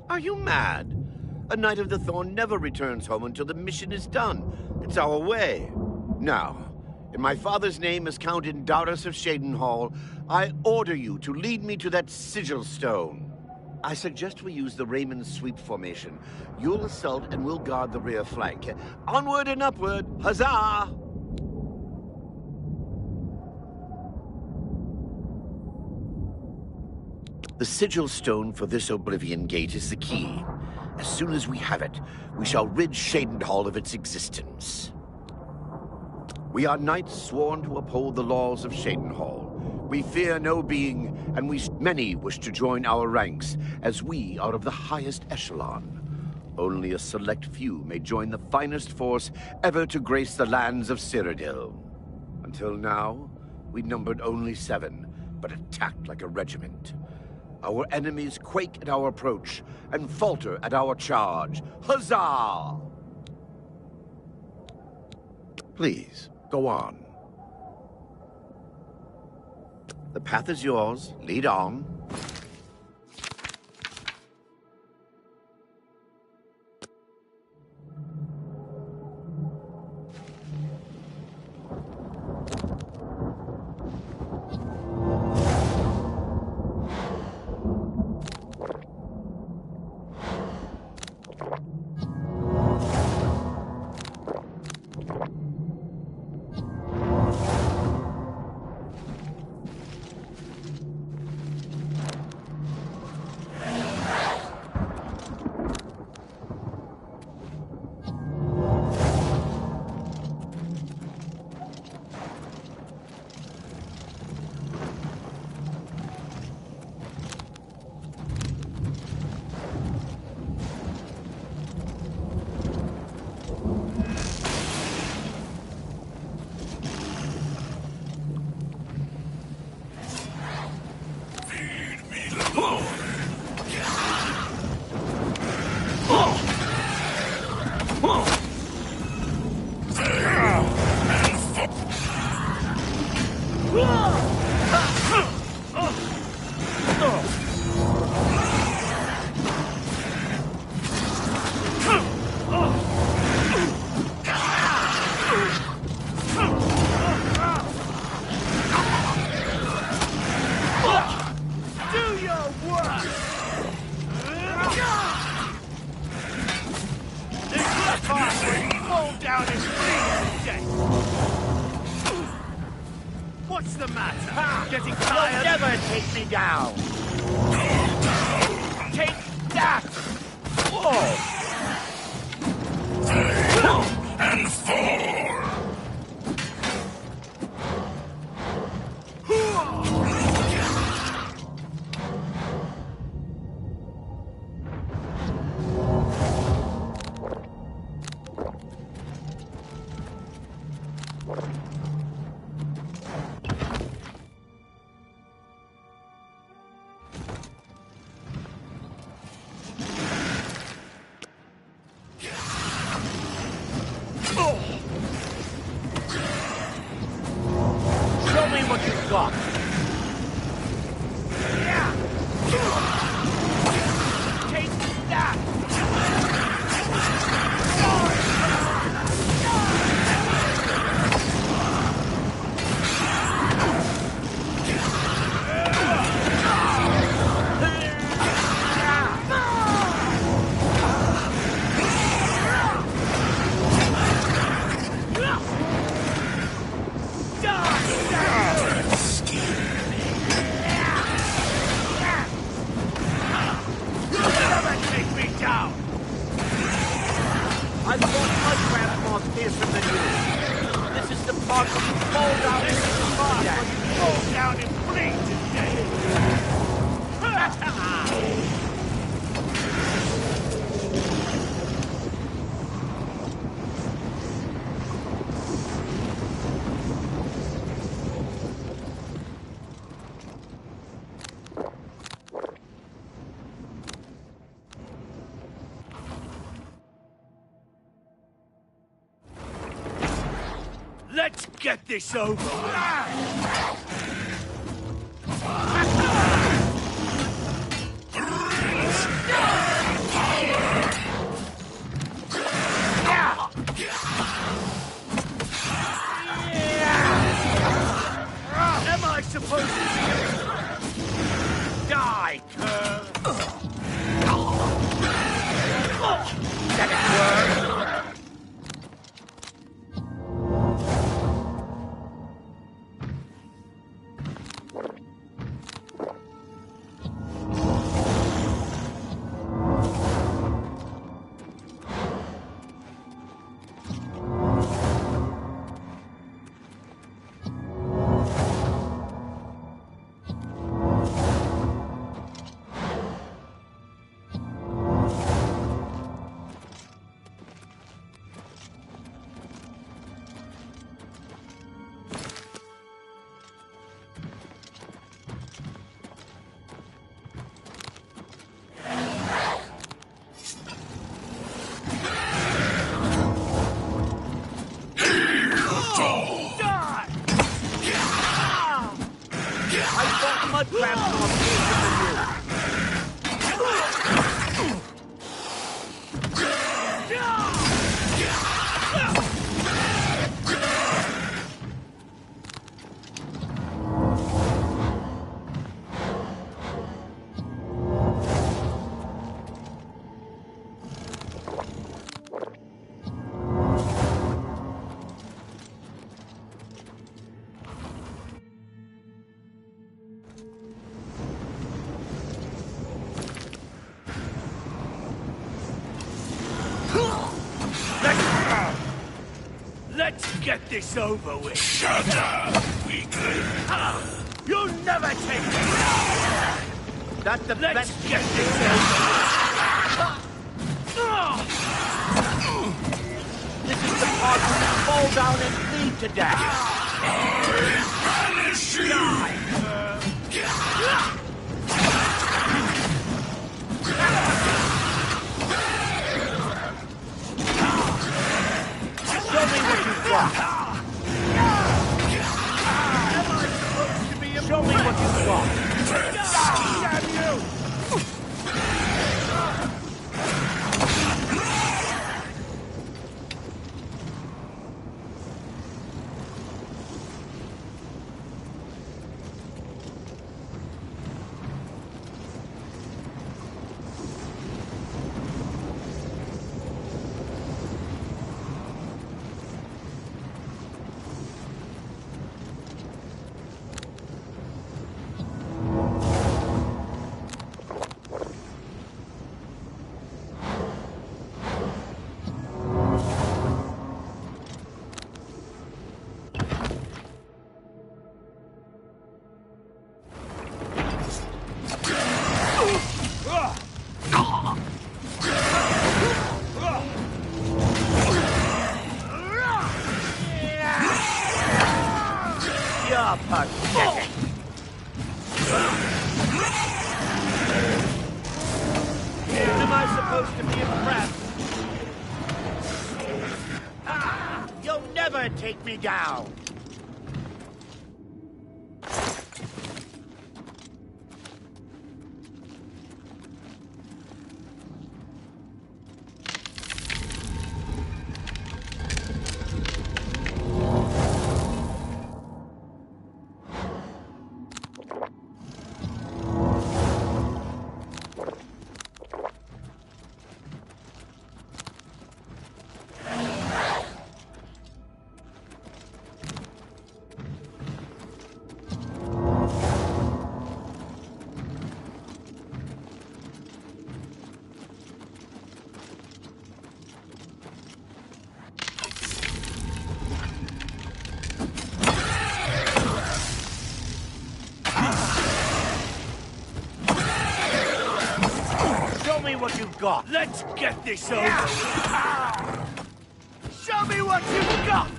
Are you mad? A Knight of the Thorn never returns home until the mission is done. It's our way. Now, in my father's name as Count Indarus of Shadenhall, I order you to lead me to that sigil stone. I suggest we use the Raymond sweep formation. You'll assault and we'll guard the rear flank. Onward and upward! Huzzah! The sigil stone for this Oblivion Gate is the key. As soon as we have it, we shall rid Shadenhall of its existence. We are knights sworn to uphold the laws of Shadenhall. We fear no being, and many wish to join our ranks, as we are of the highest echelon. Only a select few may join the finest force ever to grace the lands of Cyrodiil. Until now, we numbered only 7, but attacked like a regiment. Our enemies quake at our approach and falter at our charge. Huzzah! Please, go on. The path is yours. Lead on. What's the matter? Getting tired? You'll never take me down! Take that! Whoa! And fall! Let's get this over with. Am I supposed to die, cur? That work? Let's get this over with. Shut up, weakling. You'll never take me. That's the Let's get this over with. This is the part where you fall down and bleed to death. I banish you. Show me what you've got. Am I supposed to be a Show me what you've got. Damn you! Pathetic. Am I supposed to be impressed? You'll never take me down. What you've got. Let's get this over. Show me what you've got.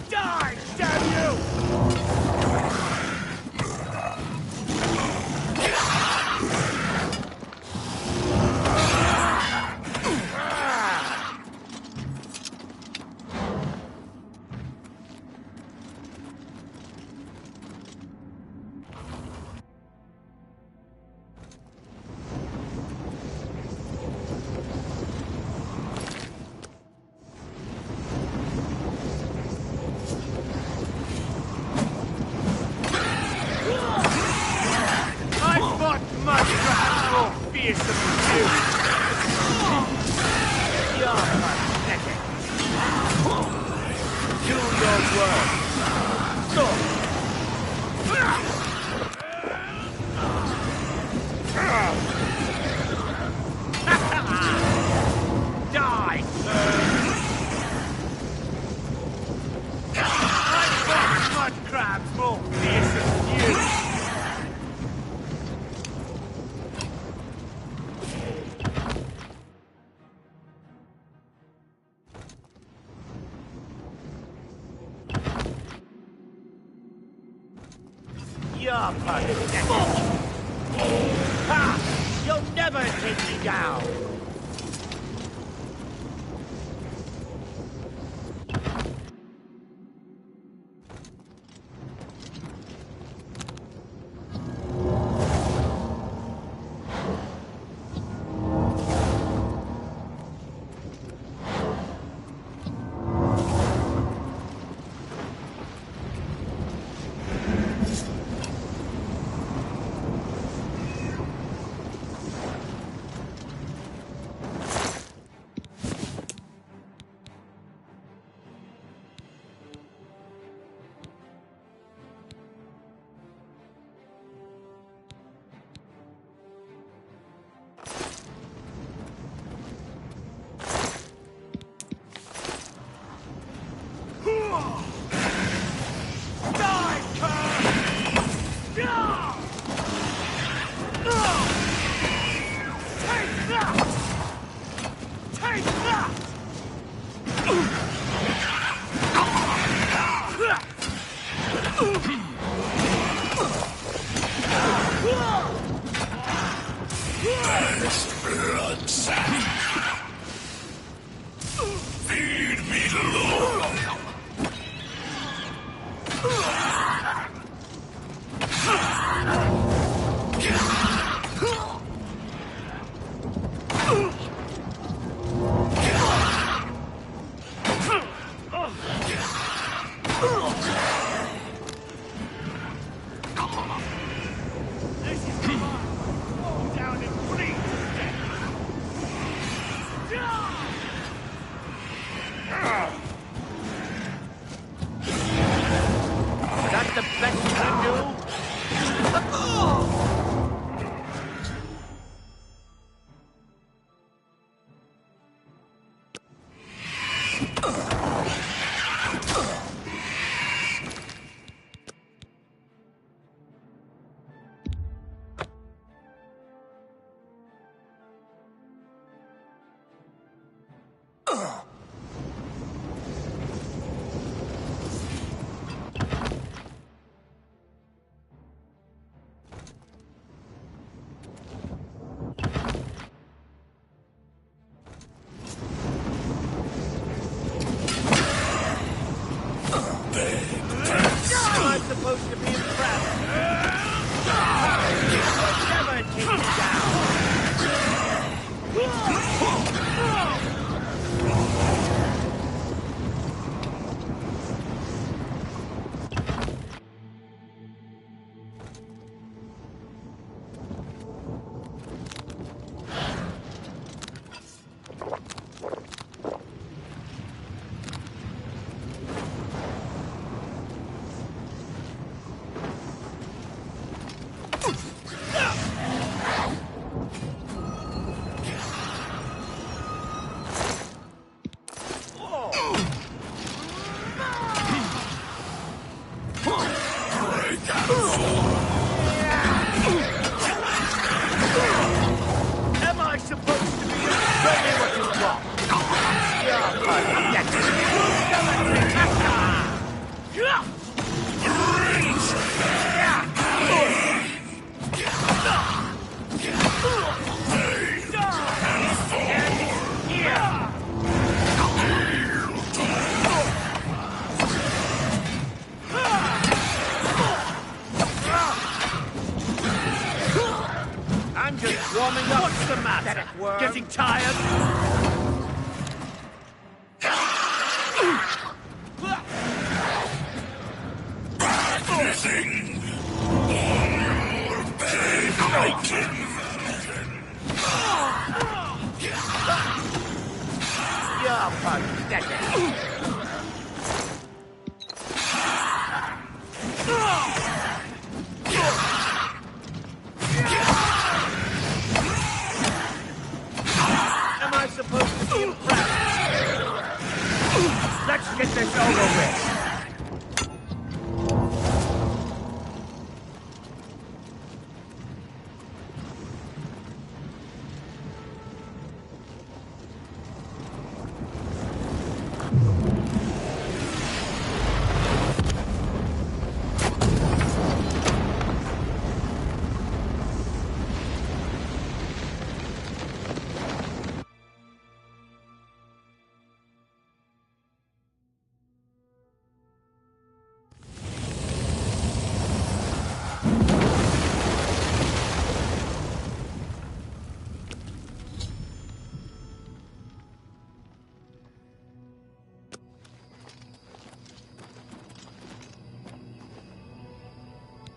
Die, damn you! fearsome you! You're pathetic! Do your work! Die, I've got mud crabs more fearsome than you! You're pathetic! Ha! You'll never take me down! Supposed to be impressed. Never take me down. Am I supposed to be? Tell me what you want. I'm just warming up. What's the matter? Getting tired? Practicing on your bed, be impressed. Let's get this over with.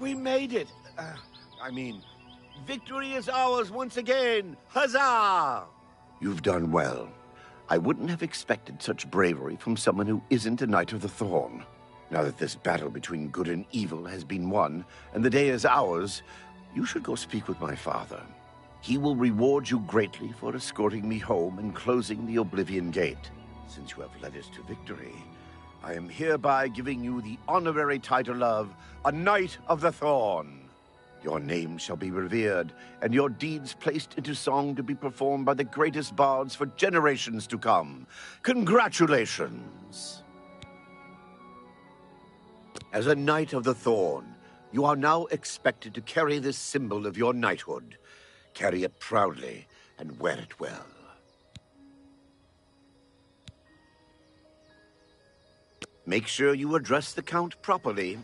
We made it. Victory is ours once again. Huzzah! You've done well. I wouldn't have expected such bravery from someone who isn't a Knight of the Thorn. Now that this battle between good and evil has been won, and the day is ours, you should go speak with my father. He will reward you greatly for escorting me home and closing the Oblivion Gate. Since you have led us to victory, I am hereby giving you the honorary title of a Knight of the Thorn. Your name shall be revered, and your deeds placed into song to be performed by the greatest bards for generations to come. Congratulations! As a Knight of the Thorn, you are now expected to carry this symbol of your knighthood. Carry it proudly and wear it well. Make sure you address the Count properly.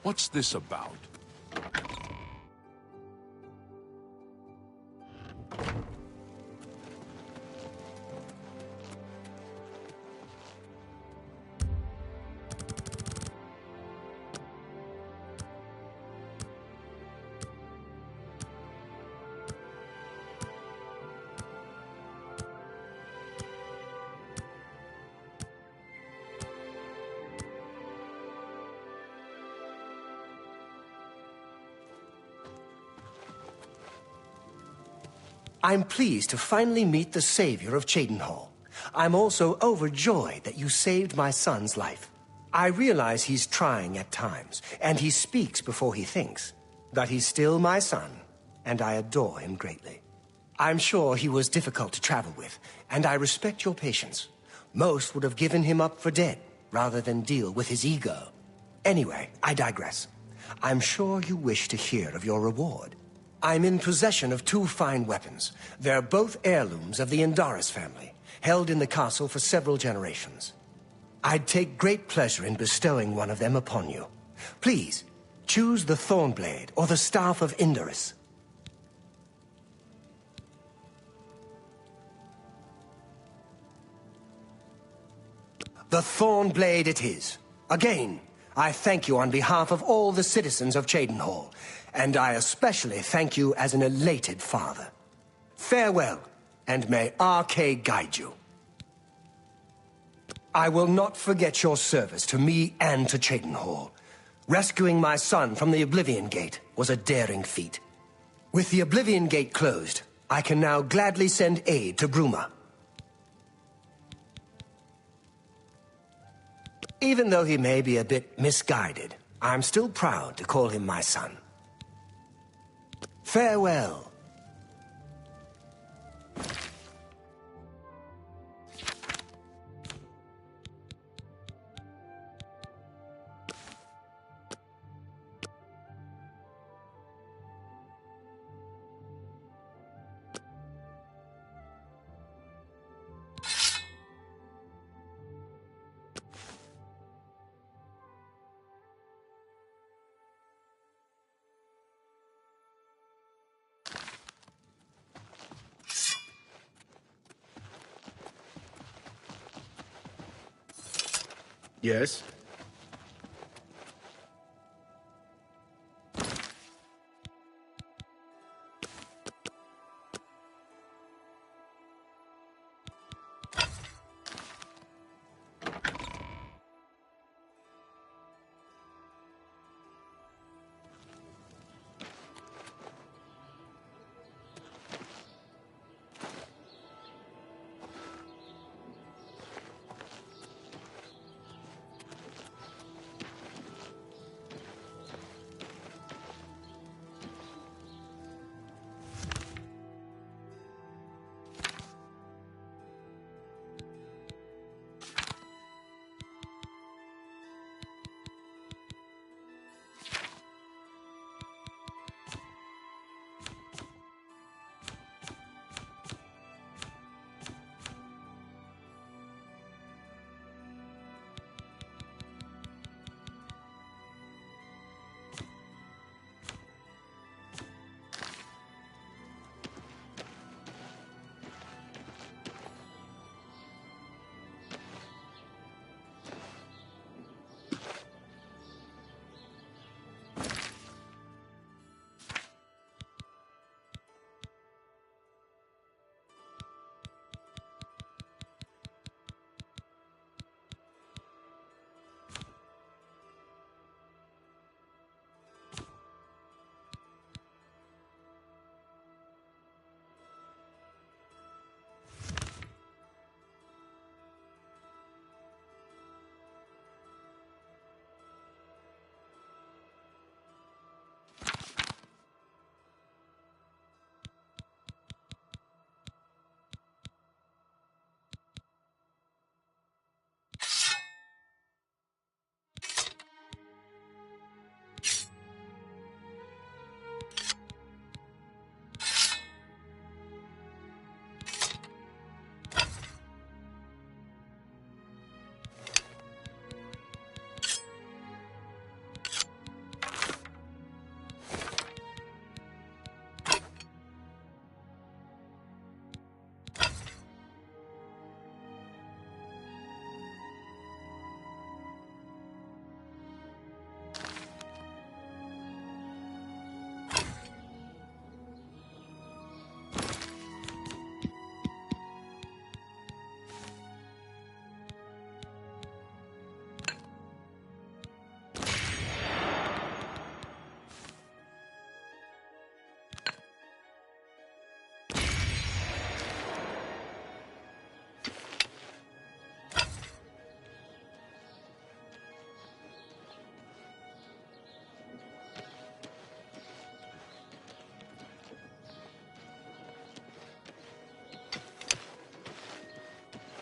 What's this about? I'm pleased to finally meet the savior of Cheydinhal. I'm also overjoyed that you saved my son's life. I realize he's trying at times, and he speaks before he thinks. But he's still my son, and I adore him greatly. I'm sure he was difficult to travel with, and I respect your patience. Most would have given him up for dead, rather than deal with his ego. Anyway, I digress. I'm sure you wish to hear of your reward. I'm in possession of 2 fine weapons. They're both heirlooms of the Indaris family, held in the castle for several generations. I'd take great pleasure in bestowing one of them upon you. Please, choose the Thornblade or the Staff of Indaris. The Thornblade it is. Again, I thank you on behalf of all the citizens of Cheydinhal, and I especially thank you as an elated father. Farewell, and may RK guide you. I will not forget your service to me and to Cheydinhal. Rescuing my son from the Oblivion Gate was a daring feat. With the Oblivion Gate closed, I can now gladly send aid to Bruma. Even though he may be a bit misguided, I'm still proud to call him my son. Farewell. Yes?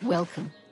Welcome.